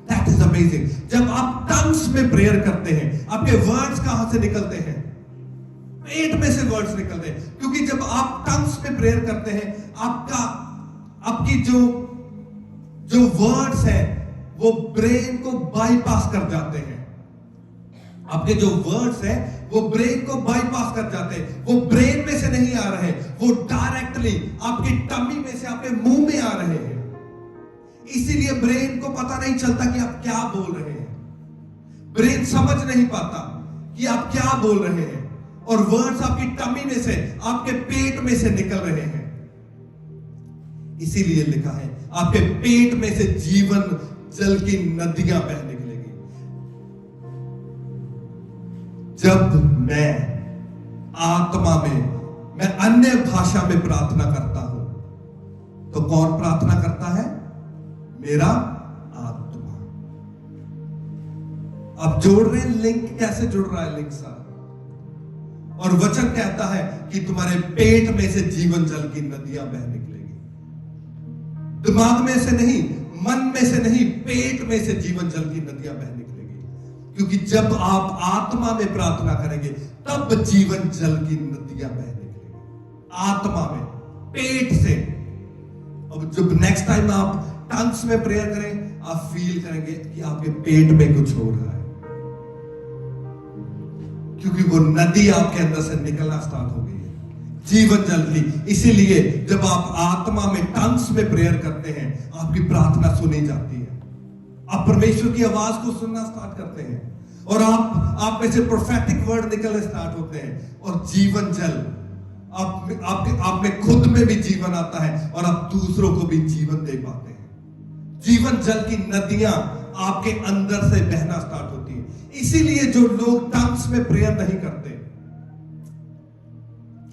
[SPEAKER 1] That is amazing. जब आप टंग्स में प्रेयर करते हैं, आपके वर्ड्स कहां से निकलते हैं? पेट में से वर्ड्स निकलते हैं। क्योंकि जब आप टंग्स में प्रेयर करते हैं, आपकी जो वर्ड्स हैं वो ब्रेन को बाईपास कर जाते हैं। आपके जो वर्ड्स हैं वो ब्रेन को बाईपास कर जाते हैं। वो ब्रेन में से नहीं आ रहे, वो डायरेक्टली आपकी टमी में से आपके मुंह में आ रहे हैं। इसीलिए ब्रेन को पता नहीं चलता कि आप क्या बोल रहे हैं। ब्रेन समझ नहीं पाता कि आप क्या बोल रहे हैं, और वर्ड्स आपकी टमी में से, आपके पेट में से निकल रहे हैं। इसीलिए लिखा है आपके पेट में से जीवन जल की नदियां बह निकलेगी। जब मैं आत्मा में, मैं अन्य भाषा में प्रार्थना करता हूं, तो कौन प्रार्थना करता है? मेरा आत्मा। अब जोड़ रहे हैं, लिंक कैसे जुड़ रहा है लिंक सारा। और वचन कहता है कि तुम्हारे पेट में से जीवन जल की नदियां बह निकलेगी। दिमाग में से नहीं, मन में से नहीं, पेट में से जीवन जल की नदियां बह निकलेगी। क्योंकि जब आप आत्मा में प्रार्थना करेंगे तब जीवन जल की नदियां बह निकलेगी, आत्मा में, पेट से। अब जब नेक्स्ट टाइम आप टंग्स में प्रेयर करें, आप फील करेंगे कि आपके पेट में कुछ हो रहा है, क्योंकि वो नदी आपके अंदर से निकलना स्टार्ट हो गई है, जीवन जल की। इसीलिए जब आप आत्मा में टंग्स में प्रेयर करते हैं, आपकी प्रार्थना सुनी जाती है, आप परमेश्वर की आवाज को सुनना स्टार्ट करते हैं, और आप में से प्रोफेटिक वर्ड निकलने स्टार्ट होते हैं, और जीवन जल आप में खुद में भी जीवन आता है, और आप दूसरों को भी जीवन दे पाते हैं। जीवन जल की नदियां आपके अंदर से बहना स्टार्ट होती है। इसीलिए जो लोग टंग्स में प्रेयर नहीं करते,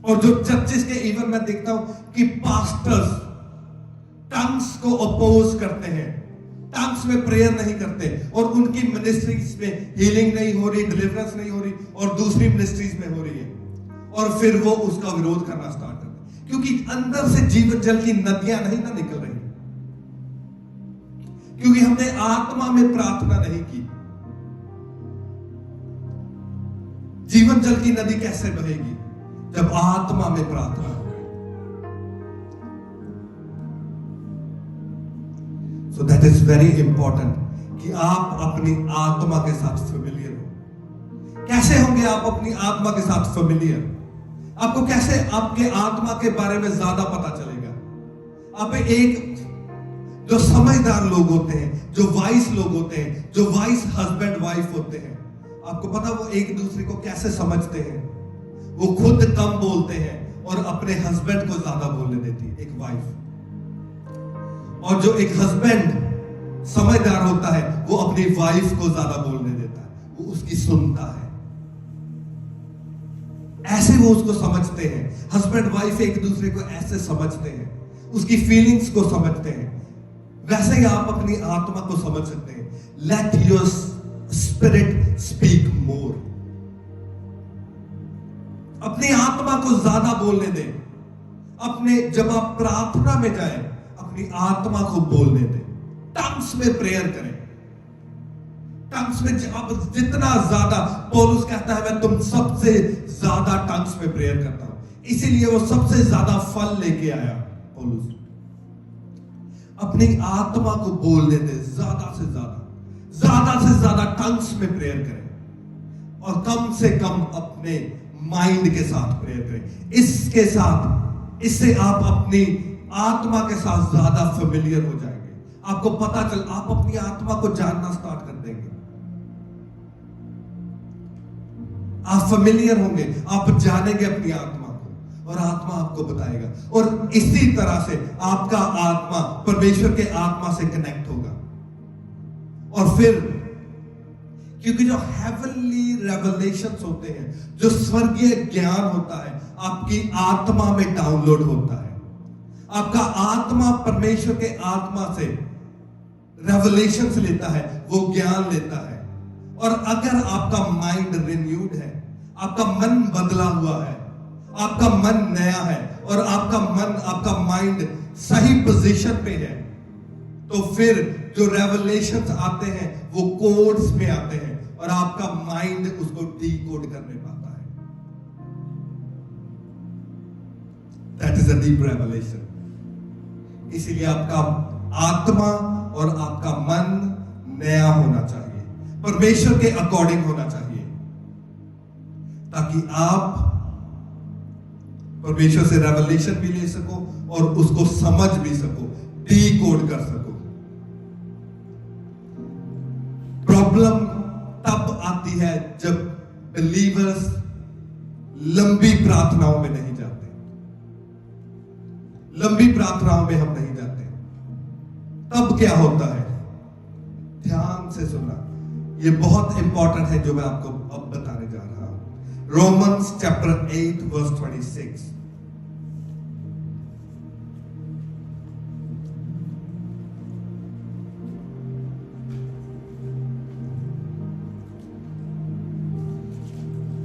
[SPEAKER 1] और जो चर्चेस के इवन मैं देखता हूं कि पास्टर्स टंग्स को अपोज करते हैं, टंग्स में प्रेयर नहीं करते, और उनकी मिनिस्ट्रीज में हीलिंग नहीं हो रही, डिलीवरेंस नहीं हो रही, और दूसरी मिनिस्ट्रीज में हो रही है, और फिर वो उसका विरोध करना स्टार्ट करते हैं, क्योंकि अंदर से जीवन जल की नदियां नहीं ना निकल रही, क्योंकि हमने आत्मा में प्रार्थना नहीं की। जीवन जल की नदी कैसे बहेगी? जब आत्मा में प्रार्थना होगी। So that is very important कि आप अपनी आत्मा के साथ फेमिलियर हो। कैसे होंगे आप अपनी आत्मा के साथ फेमिलियर? आपको कैसे आपके आत्मा के बारे में ज्यादा पता चलेगा? आप एक जो समझदार लोग होते हैं, जो वाइस लोग होते हैं, जो वाइस हस्बैंड वाइफ होते हैं, आपको पता वो एक दूसरे को कैसे समझते हैं? वो खुद कम बोलते हैं और अपने हस्बैंड को ज्यादा बोलने देती है, एक वाइफ। और जो एक हस्बैंड समझदार होता है, वो अपनी वाइफ को ज्यादा बोलने देता है, वो उसकी सुनता है। ऐसे वो उसको समझते हैं। हस्बैंड वाइफ एक दूसरे को ऐसे समझते हैं, उसकी फीलिंग्स को समझते हैं। वैसे ही आप अपनी आत्मा को समझ सकते हैं। Let your spirit speak more. अपनी आत्मा को ज्यादा बोलने दें। अपने जब आप प्रार्थना में जाएं, अपनी आत्मा को बोलने दें। टंग्स में प्रेयर करें। टंग्स में आप जितना ज्यादा, पौलुस कहता है मैं तुम सबसे ज्यादा टंग्स में प्रेयर करता हूं, इसीलिए वो सबसे ज्यादा फल लेके आया। पौलुस अपनी आत्मा को बोलने दें, ज्यादा से ज्यादा टंग्स में प्रेयर करें, और कम से कम अपने माइंड के साथ प्रेयर करें। इससे आप अपनी आत्मा के साथ ज्यादा फेमिलियर हो जाएंगे। आपको पता चल, आप अपनी आत्मा को जानना स्टार्ट कर देंगे। आप फेमिलियर होंगे, आप जानेंगे अपनी आत्मा को, और आत्मा आपको बताएगा। और इसी तरह से आपका आत्मा परमेश्वर के आत्मा से कनेक्ट होगा। और फिर क्योंकि जो हेवनली रेवलेशंस होते हैं, जो स्वर्गीय ज्ञान होता है, आपकी आत्मा में डाउनलोड होता है। आपका आत्मा परमेश्वर के आत्मा से रेवलेशंस लेता है, वो ज्ञान लेता है। और अगर आपका माइंड रिन्यूड है, आपका मन बदला हुआ है, आपका मन नया है, और आपका माइंड सही पोजीशन पे है, तो फिर जो रेवलेशंस आते हैं वो कोड्स में आते हैं, और आपका माइंड उसको डीकोड करने पाता है। That is a deep revelation. इसीलिए आपका आत्मा और आपका मन नया होना चाहिए, परमेश्वर के अकॉर्डिंग होना चाहिए, ताकि आप परमेश्वर से रेवलेशन भी ले सको और उसको समझ भी सको, डीकोड कर सको। प्रॉब्लम तब आती है जब बिलीवर्स लंबी प्रार्थनाओं में नहीं जाते। लंबी प्रार्थनाओं में हम नहीं जाते, तब क्या होता है? ध्यान से सुनना, ये बहुत इंपॉर्टेंट है जो मैं आपको अब बताने जा रहा हूं। Romans chapter 8 verse 26।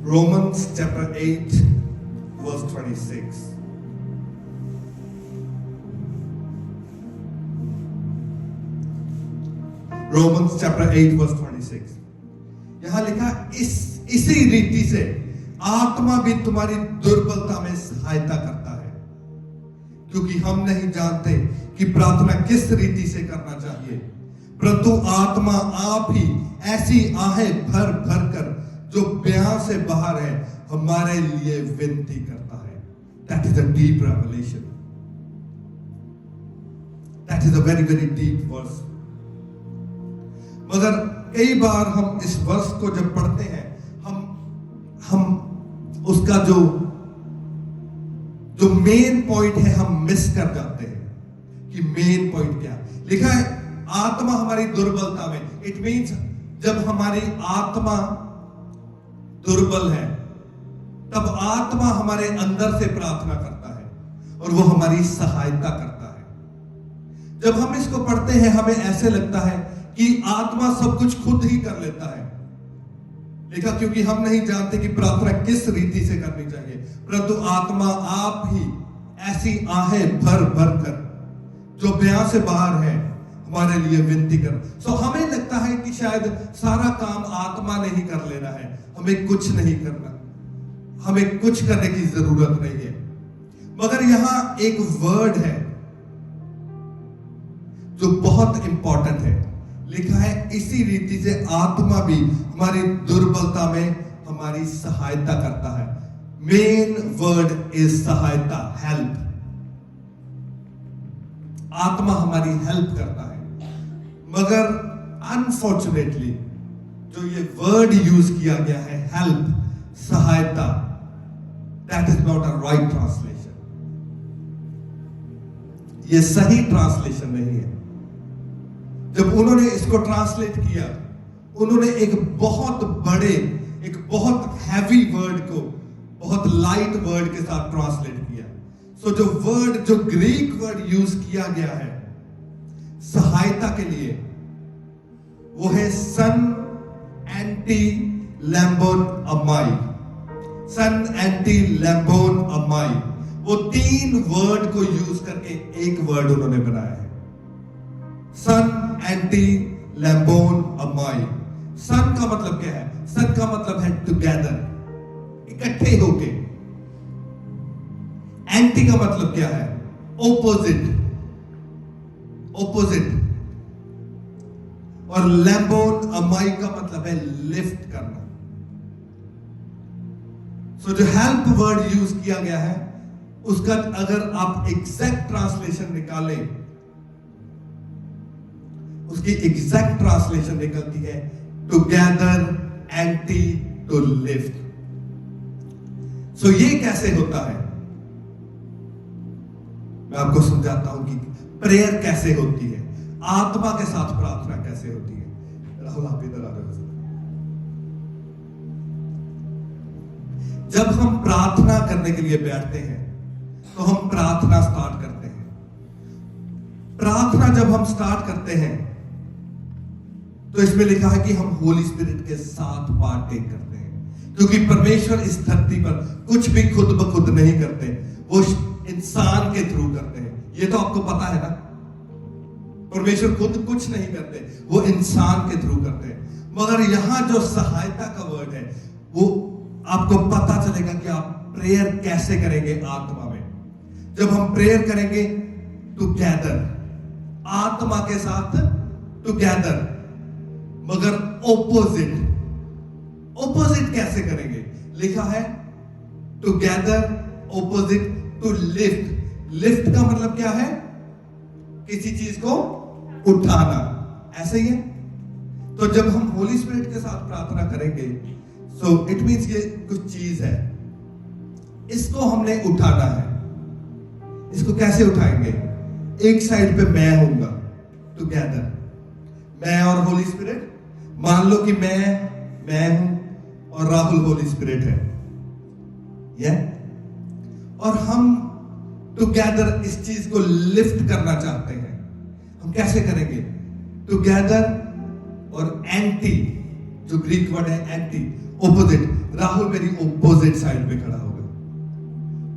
[SPEAKER 1] Romans chapter 8 verse 26. Romans chapter 8 verse 26. यहां लिखा इसी रीति से आत्मा भी तुम्हारी दुर्बलता में सहायता करता है, क्योंकि हम नहीं जानते कि प्रार्थना किस रीति से करना चाहिए, परंतु आत्मा आप ही ऐसी आहें भर भर कर जो बयां से बाहर है हमारे लिए विनती करता है। That is a deep revelation. That is a very very deep verse. मगर कई बार हम इस वर्ष को जब पढ़ते हैं हम उसका जो मेन पॉइंट है हम मिस कर जाते हैं कि मेन पॉइंट क्या है। लिखा है आत्मा हमारी दुर्बलता में, इट मीन्स जब हमारी आत्मा दुर्बल है तब आत्मा हमारे अंदर से प्रार्थना करता है और वो हमारी सहायता करता है। जब हम इसको पढ़ते हैं हमें ऐसे लगता है कि आत्मा सब कुछ खुद ही कर लेता है, लिखा क्योंकि हम नहीं जानते कि प्रार्थना किस रीति से करनी चाहिए, परंतु आत्मा आप ही ऐसी आहें भर भर कर जो बयां से बाहर है हमारे लिए विनती कर। सो हमें लगता है कि शायद सारा काम आत्मा ने ही कर लेना है, हमें कुछ नहीं करना, हमें कुछ करने की जरूरत नहीं है। मगर यहां एक वर्ड है जो बहुत इंपॉर्टेंट है। लिखा है इसी रीति से आत्मा भी हमारी दुर्बलता में हमारी सहायता करता है। मेन वर्ड इज सहायता, हेल्प। आत्मा हमारी हेल्प करता है, मगर अनफॉर्चुनेटली जो ये वर्ड यूज किया गया है हेल्प, सहायता, that is not a right translation. ये सही ट्रांसलेशन नहीं है। जब उन्होंने इसको ट्रांसलेट किया उन्होंने एक बहुत बड़े, एक बहुत हैवी वर्ड को बहुत लाइट वर्ड के साथ ट्रांसलेट किया। सो जो वर्ड, जो ग्रीक वर्ड यूज किया गया है सहायता के लिए वो है सन एंटी लैम्बोन अमाई। सन एंटी लैम्बोन अमाई, वो 3 वर्ड को यूज करके एक वर्ड उन्होंने बनाया है, सन एंटी लैम्बोन अमाई। सन का मतलब क्या है? सन का मतलब है टुगेदर, इकट्ठे होके। एंटी का मतलब क्या है? Opposite, opposite. और लैम्बोन अमाई का मतलब है लिफ्ट करना। सो जो हेल्प वर्ड यूज किया गया है उसका अगर आप एग्जैक्ट ट्रांसलेशन निकालें, उसकी एग्जैक्ट ट्रांसलेशन निकलती है टुगेदर एंटी टू लिफ्ट। सो ये कैसे होता है मैं आपको समझाता हूं कि प्रेयर कैसे होती है, आत्मा के साथ प्रार्थना कैसे होती है। राहुल आप इधर आ रहे हो। जब हम प्रार्थना करने के लिए बैठते हैं तो हम प्रार्थना स्टार्ट करते हैं। प्रार्थना जब हम स्टार्ट करते हैं तो इसमें लिखा है कि हम होली स्पिरिट के साथ पार्टेक करते हैं, क्योंकि परमेश्वर इस धरती पर कुछ भी खुद ब खुद नहीं करते, वो इंसान के थ्रू करते हैं। ये तो आपको पता है ना, परमेश्वर खुद कुछ नहीं करते, वो इंसान के थ्रू करते हैं। मगर यहां जो सहायता का वर्ड है वो आपको पता चलेगा कि आप प्रेयर कैसे करेंगे आत्मा में। जब हम प्रेयर करेंगे टुगेदर, आत्मा के साथ टुगेदर, मगर ओपोजिट। ओपोजिट कैसे करेंगे? लिखा है together opposite to lift. Lift का मतलब क्या है? किसी चीज को उठाना, ऐसे ही है। तो जब हम होली स्पिरिट के साथ प्रार्थना करेंगे सो इट मीन्स ये कुछ चीज है, इसको हमने उठाना है। इसको कैसे उठाएंगे? एक साइड पे मैं होऊंगा, टुगेदर, मैं और होली स्पिरिट। मान लो कि मैं हूं और राहुल होली स्पिरिट है, और हम टुगेदर इस चीज को लिफ्ट करना चाहते हैं। हम कैसे करेंगे? टुगेदर और एंटी, जो ग्रीक वर्ड है एंटी, ओपोजिट। राहुल मेरी ऑपोजिट साइड पे खड़ा होगा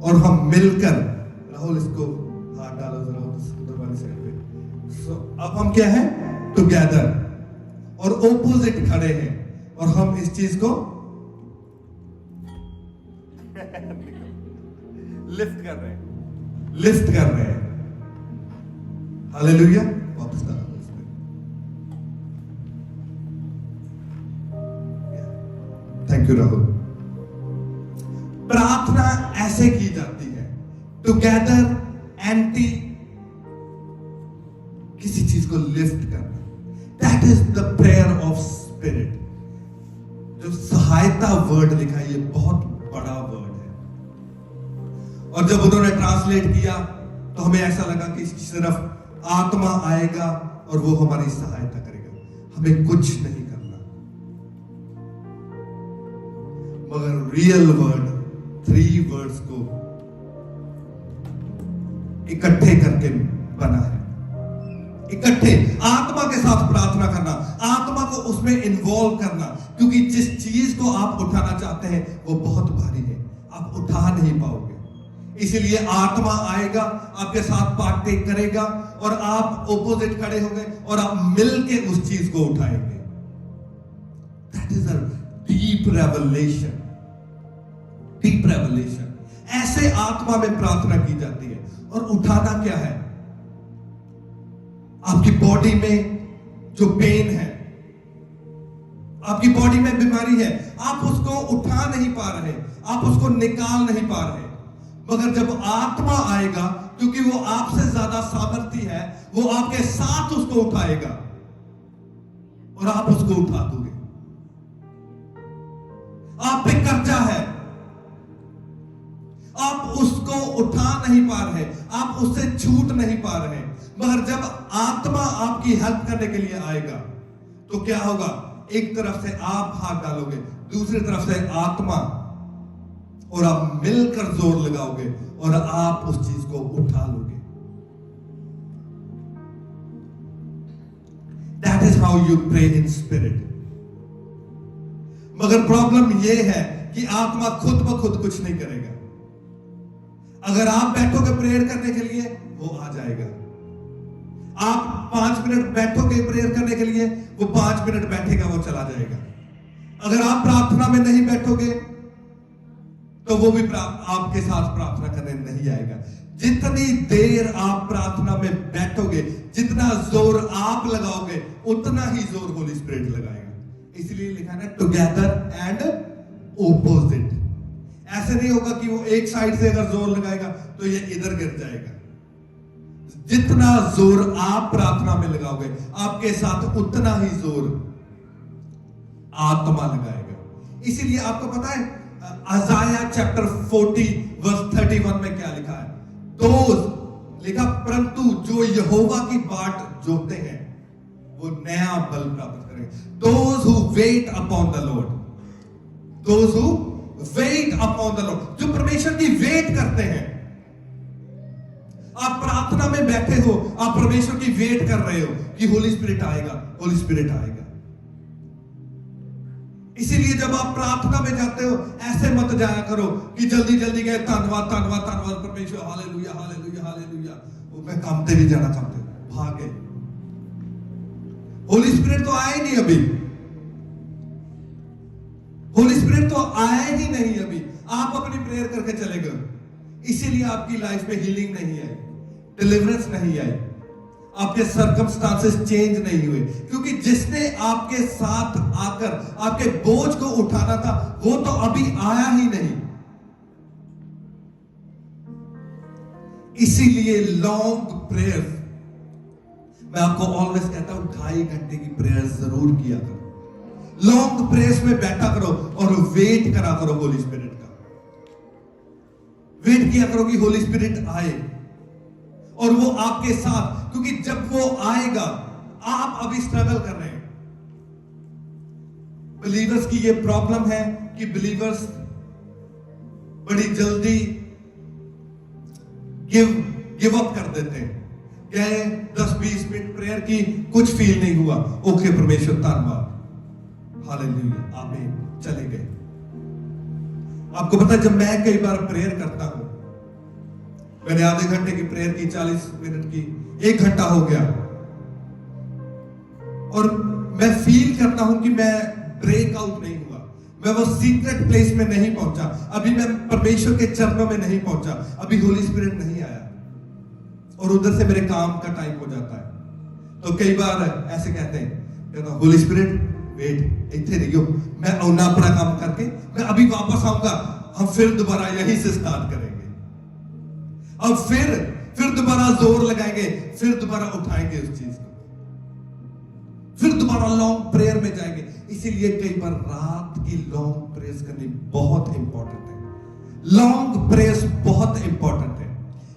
[SPEAKER 1] और हम मिलकर, राहुल इसको हाथ डालो जरा उधर वाली साइड पे। सो अब हम क्या है, टुगेदर और ऑपोजिट खड़े हैं और हम इस चीज को
[SPEAKER 2] लिफ्ट कर रहे हैं,
[SPEAKER 1] लिफ्ट कर रहे हैं। हालेलुया। वापस डालो इस पे। Thank you Rahul. प्रार्थना ऐसे की जाती है, टुगेदर, एंटी किसी चीज को लिफ्ट करना। That is the prayer of spirit. जो सहायता वर्ड लिखा है, ये बहुत बड़ा वर्ड है। और जब उन्होंने ट्रांसलेट किया तो हमें ऐसा लगा कि सिर्फ आत्मा आएगा और वो हमारी सहायता करेगा, हमें कुछ नहीं करना। मगर रियल वर्ड 3 वर्ड्स को इकट्ठे करके बना है। इकट्ठे आत्मा के साथ प्रार्थना करना, आत्मा को उसमें इन्वॉल्व करना, क्योंकि जिस चीज को आप उठाना चाहते हैं वो बहुत भारी है, आप उठा नहीं पाओगे। इसीलिए आत्मा आएगा, आपके साथ पार्टेक करेगा और आप ऑपोजिट खड़े होंगे और आप मिलके उस चीज को उठाएंगे। That is a deep revelation. Deep revelation. ऐसे आत्मा में प्रार्थना की जाती है। और उठाना क्या है? आपकी बॉडी में जो पेन है, आपकी बॉडी में बीमारी है, आप उसको उठा नहीं पा रहे, आप उसको निकाल नहीं पा रहे। मगर जब आत्मा आएगा, क्योंकि वो आपसे ज्यादा सामर्थ्य है, वो आपके साथ उसको उठाएगा और आप उसको उठा दोगे। आप पे कर्जा है, आप उसको उठा नहीं पा रहे, आप उससे छूट नहीं पा रहे। मगर जब आत्मा आपकी हेल्प करने के लिए आएगा तो क्या होगा? एक तरफ से आप हाथ डालोगे, दूसरी तरफ से आत्मा, और आप मिलकर जोर लगाओगे और आप उस चीज को उठा लोगे। That is how you pray in spirit. मगर प्रॉब्लम यह है कि आत्मा खुद ब खुद कुछ नहीं करेगा। अगर आप बैठोगे प्रेयर करने के लिए, वो आ जाएगा। आप 5 मिनट बैठोगे प्रेयर करने के लिए, वो 5 मिनट बैठेगा, वो चला जाएगा। अगर आप प्रार्थना में नहीं बैठोगे तो वो भी आपके साथ प्रार्थना करने नहीं आएगा। जितनी देर आप प्रार्थना में बैठोगे, जितना जोर आप लगाओगे, उतना ही जोर होली स्पिरिट लगाएगा। इसलिए लिखा है टुगेदर एंड ऑपोजिट। ऐसे नहीं होगा कि वो एक साइड से अगर जोर लगाएगा तो ये इधर गिर जाएगा। जितना जोर आप प्रार्थना में लगाओगे, आपके साथ उतना ही जोर आत्मा लगाएगा। इसीलिए आपको पता है अजाया चैप्टर 40 वर्स 31 में क्या लिखा है? दोज लिखा, परंतु जो यहोवा की बाट जोते हैं वो नया बल प्राप्त करेंगे। Those who weight upon the Lord, those who weight upon the Lord, जो परमेश्वर की वेट करते हैं। आप प्रार्थना में बैठे हो, आप परमेश्वर की वेट कर रहे हो कि होली स्पिरिट आएगा, होली स्पिरिट आएगा। इसीलिए जब आप प्रार्थना में जाते हो, ऐसे मत जाया करो कि जल्दी जल्दी गए, धन्यवाद धन्यवाद धन्यवाद परमेश्वर, हालेलुया हालेलुया हालेलुया, वो मैं काम पे भी जाना चाहते हो, भागे। होली स्पिरिट तो आए नहीं अभी, होली स्पिरिट तो आया ही नहीं अभी। आप अपनी प्रेयर करके चले गए, इसीलिए आपकी लाइफ में हीलिंग नहीं आई, डिलीवरेंस नहीं आई, आपके सर्कमस्टांसेस चेंज नहीं हुए, क्योंकि जिसने आपके साथ आकर आपके बोझ को उठाना था वो तो अभी आया ही नहीं। इसीलिए लॉन्ग प्रेयर, मैं आपको ऑलवेज कहता हूं 2.5 घंटे की प्रेयर जरूर किया करो। लॉन्ग प्रेयर्स में बैठा करो और वेट करा करो होली स्पिरिट का। वेट किया करो कि होली स्पिरिट आए और वो आपके साथ, क्योंकि जब वो आएगा, आप अभी स्ट्रगल कर रहे हैं। बिलीवर्स की ये प्रॉब्लम है कि बिलीवर्स बड़ी जल्दी गिव अप कर देते हैं। गए 10-20 मिनट प्रेयर की, कुछ फील नहीं हुआ, ओके परमेश्वर धन्यवाद, हालेलुया आमीन, चले गए। आपको पता है, जब मैं कई बार प्रेयर करता हूं, मैंने आधे घंटे की प्रेयर की, 40 मिनट की, 1 घंटा हो गया, और मैं फील करता हूं कि मैं ब्रेक आउट नहीं हुआ, मैं वो सीक्रेट प्लेस में नहीं पहुंचा, अभी मैं परमेश्वर के चरणों में नहीं पहुंचा, अभी होली स्पिरिट नहीं आया, और उधर से मेरे काम का टाइम हो जाता है। तो कई बार ऐसे कहते हैं, होली स्पिरिट वेट, इतने रहियो, मैं औना अपना काम करके मैं अभी वापस आऊंगा, हम फिर दोबारा यहीं से स्टार्ट करेंगे, अब फिर दोबारा जोर लगाएंगे, फिर दोबारा उठाएंगे उस चीज को, फिर दोबारा लॉन्ग प्रेयर में जाएंगे। इसीलिए कई बार रात की लॉन्ग प्रेयर्स करनी बहुत इंपॉर्टेंट है। लॉन्ग प्रेयर्स बहुत इंपॉर्टेंट है,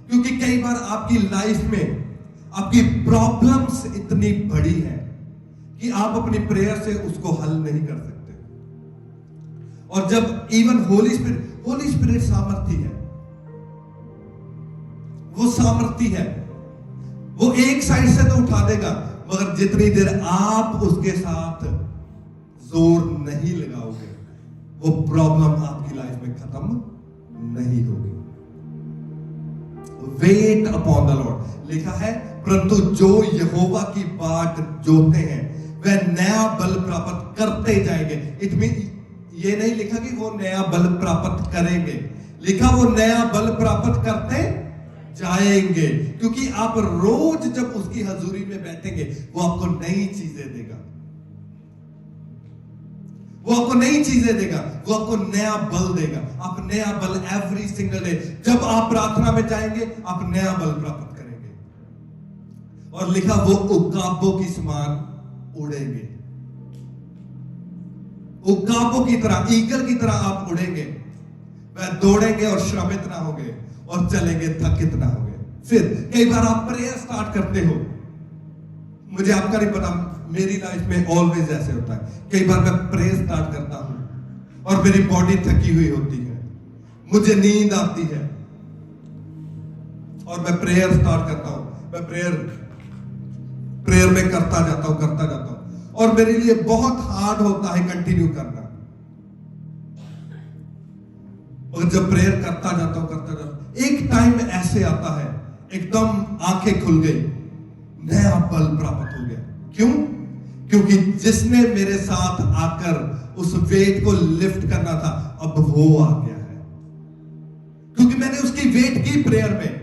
[SPEAKER 1] क्योंकि कई बार आपकी लाइफ में आपकी प्रॉब्लम्स इतनी बड़ी है कि आप अपनी प्रेयर से उसको हल नहीं कर सकते। और जब इवन होली स्पिरिट सामर्थी है, वो सामर्थी है, वो एक साइड से तो उठा देगा, मगर जितनी देर आप उसके साथ जोर नहीं लगाओगे, वो प्रॉब्लम आपकी लाइफ में खत्म नहीं होगी। वेट अपॉन द लॉर्ड लिखा है, परंतु जो यहोवा की बाट जोते हैं वह नया बल प्राप्त करते जाएंगे। इट मीन ये नहीं लिखा कि वो नया बल प्राप्त करेंगे, लिखा वो नया बल प्राप्त करते जाएंगे, क्योंकि आप रोज जब उसकी हजूरी में बैठेंगे वो आपको नई चीजें देगा, वो आपको नई चीजें देगा, वो आपको नया बल देगा। आप नया बल एवरी सिंगल डे, जब आप प्रार्थना में जाएंगे आप नया बल प्राप्त करेंगे। और लिखा वो उकाबों की समान उड़ेंगे, उकाबों की तरह, ईगल की तरह आप उड़ेंगे, वह दौड़ेंगे और श्रमित ना होंगे, और चलेंगे थकित ना होंगे। फिर कई बार आप प्रेयर स्टार्ट करते हो, मुझे आपका नहीं पता, मेरी लाइफ में ऑलवेज ऐसे होता है, कई बार मैं प्रेयर स्टार्ट करता हूं और मेरी बॉडी थकी हुई होती है, मुझे नींद आती है, और मैं प्रेयर स्टार्ट करता हूं, मैं प्रेयर में करता जाता हूं, और मेरे लिए बहुत हार्ड होता है कंटिन्यू करना। और जब प्रेयर करता जाता हूं, एक टाइम ऐसे आता है, एकदम आंखें खुल गई, नया बल प्राप्त हो गया। क्यों? क्योंकि जिसने मेरे साथ आकर उस वेट को लिफ्ट करना था, अब वो आ गया है, क्योंकि मैंने उसकी वेट की प्रेयर में,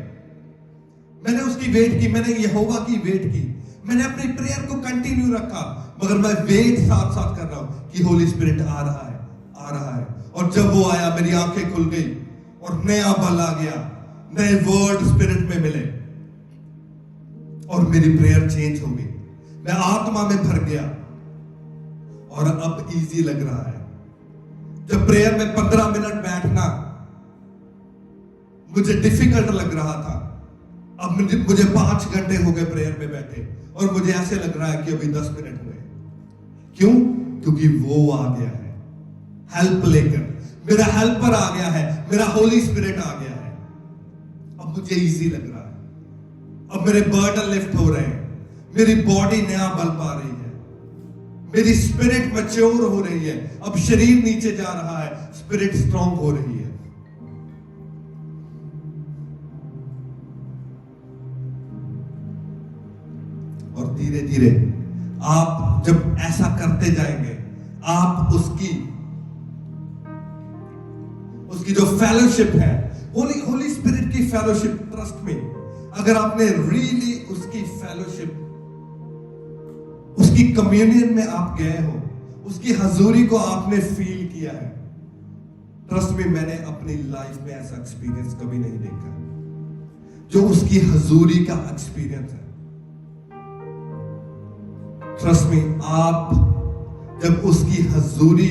[SPEAKER 1] मैंने उसकी वेट की, मैंने यहोवा की वेट की, मैंने अपनी प्रेयर को कंटिन्यू रखा, मगर मैं वेट साथ साथ कर रहा हूं कि होली स्पिरिट आ रहा है, आ रहा है। और जब वो आया, मेरी आंखें खुल गई और नया बल आ गया, नए वर्ड स्पिरिट में मिले, और मेरी प्रेयर चेंज हो गई, मैं आत्मा में भर गया, और अब इजी लग रहा है। जब प्रेयर में 15 मिनट बैठना मुझे डिफिकल्ट लग रहा था, अब मुझे 5 घंटे हो गए प्रेयर में बैठे, और मुझे ऐसे लग रहा है कि अभी 10 मिनट हुए। क्यों? क्योंकि वो आ गया है हेल्प लेकर, मेरा हेल्पर आ गया है, मेरा होली स्पिरिट आ गया है, अब मुझे इजी लग रहा है, अब मेरे बर्डन लिफ्ट हो रहे हैं, मेरी बॉडी नया बल पा रही है, मेरी स्पिरिट मैच्योर हो रही है, अब शरीर नीचे जा रहा है, स्पिरिट स्ट्रांग हो रही है। और धीरे धीरे आप जब ऐसा करते जाएंगे, आप उसकी जो फेलोशिप है, होली स्पिरिट की फेलोशिप, ट्रस्ट में, अगर आपने रियली उसकी फेलोशिप, उसकी कम्युनियन में आप गए हो, उसकी हजूरी को आपने फील किया है, ट्रस्ट में, मैंने अपनी लाइफ में ऐसा एक्सपीरियंस कभी नहीं देखा जो उसकी हजूरी का एक्सपीरियंस है। ट्रस्ट में, आप जब उसकी हजूरी,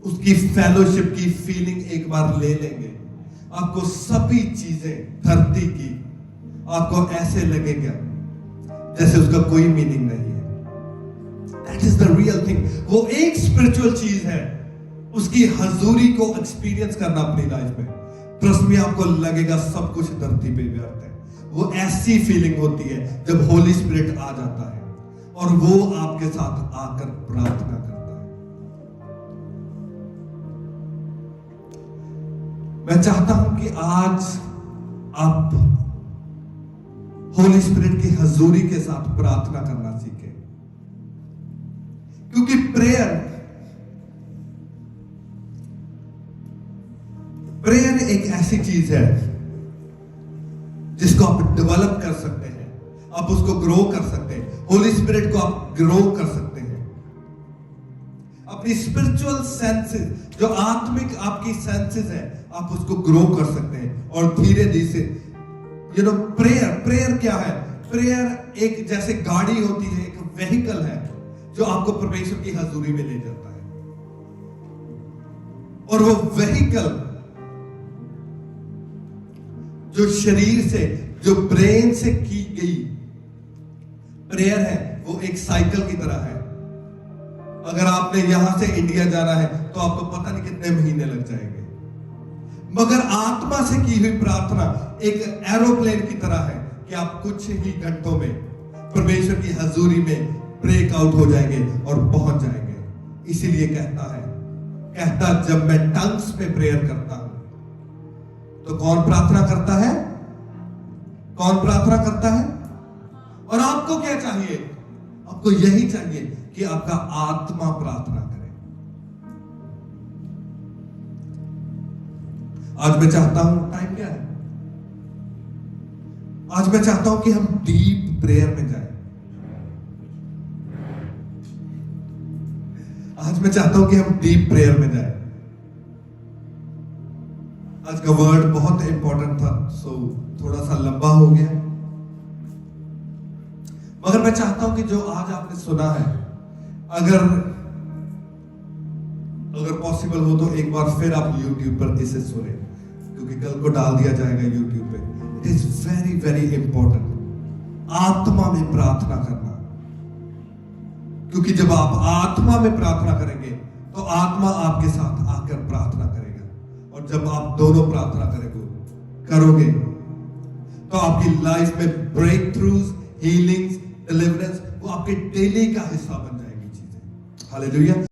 [SPEAKER 1] उसकी फेलोशिप की फीलिंग एक बार ले लेंगे, आपको सभी चीजें धरती की आपको ऐसे लगेगा जैसे उसका कोई मीनिंग नहीं है। That is the real thing. वो एक स्पिरिचुअल चीज है, उसकी हजूरी को एक्सपीरियंस करना अपनी लाइफ में। ट्रस्ट में, आपको लगेगा सब कुछ धरती पे व्यर्थ है। वो ऐसी फीलिंग होती है जब होली स्पिरिट आ जाता है और वो आपके साथ आकर प्रार्थना करता है। मैं चाहता हूं कि आज आप होली स्पिरिट की हजूरी के साथ प्रार्थना करना सीखें, क्योंकि प्रेयर एक ऐसी चीज है जिसको आप डेवलप कर सकते हैं, आप उसको ग्रो कर सकते हैं। होली स्पिरिट को आप ग्रो कर सकते हैं। अपनी स्पिरिचुअल सेंसेस, जो आत्मिक आपकी सेंसेस है, आप उसको ग्रो कर सकते हैं। और धीरे धीरे प्रेयर क्या है? प्रेयर एक जैसे गाड़ी होती है, एक व्हीकल है जो आपको परमेश्वर की हजूरी में ले जाता है। और वो व्हीकल जो शरीर से, जो ब्रेन से की गई प्रेयर है, वो एक साइकिल की तरह है। अगर आपने यहां से इंडिया जाना है तो आपको पता नहीं कितने महीने लग जाएंगे, मगर आत्मा से की हुई प्रार्थना एक एरोप्लेन की तरह है कि आप कुछ ही घंटों में परमेश्वर की हजूरी में ब्रेक आउट हो जाएंगे और पहुंच जाएंगे। इसीलिए कहता जब मैं टंग्स पे प्रेयर करता हूं तो कौन प्रार्थना करता है? कौन प्रार्थना करता है? और आपको क्या चाहिए? आपको यही चाहिए कि आपका आत्मा प्रार्थना करे। आज मैं चाहता हूं, टाइम क्या है? आज मैं चाहता हूं कि हम डीप प्रेयर में जाएं। आज मैं चाहता हूं कि हम डीप प्रेयर में जाएं। आज का वर्ड बहुत इंपॉर्टेंट था, सो थोड़ा सा लंबा हो गया, मगर मैं चाहता हूं कि जो आज आपने सुना है, अगर पॉसिबल हो तो एक बार फिर आप YouTube पर इसे सुने, क्योंकि कल को डाल दिया जाएगा YouTube पे। It is very very important आत्मा में प्रार्थना करना, क्योंकि जब आप आत्मा में प्रार्थना करेंगे तो आत्मा आपके साथ आकर प्रार्थना करेगा। और जब आप दोनों प्रार्थना करोगे तो आपकी लाइफ में ब्रेक थ्रूज, हीलिंग्स, डिलीवरेंस, वो आपके डेली का हिस्सा बन जाएगी चीजें। हालेलुया।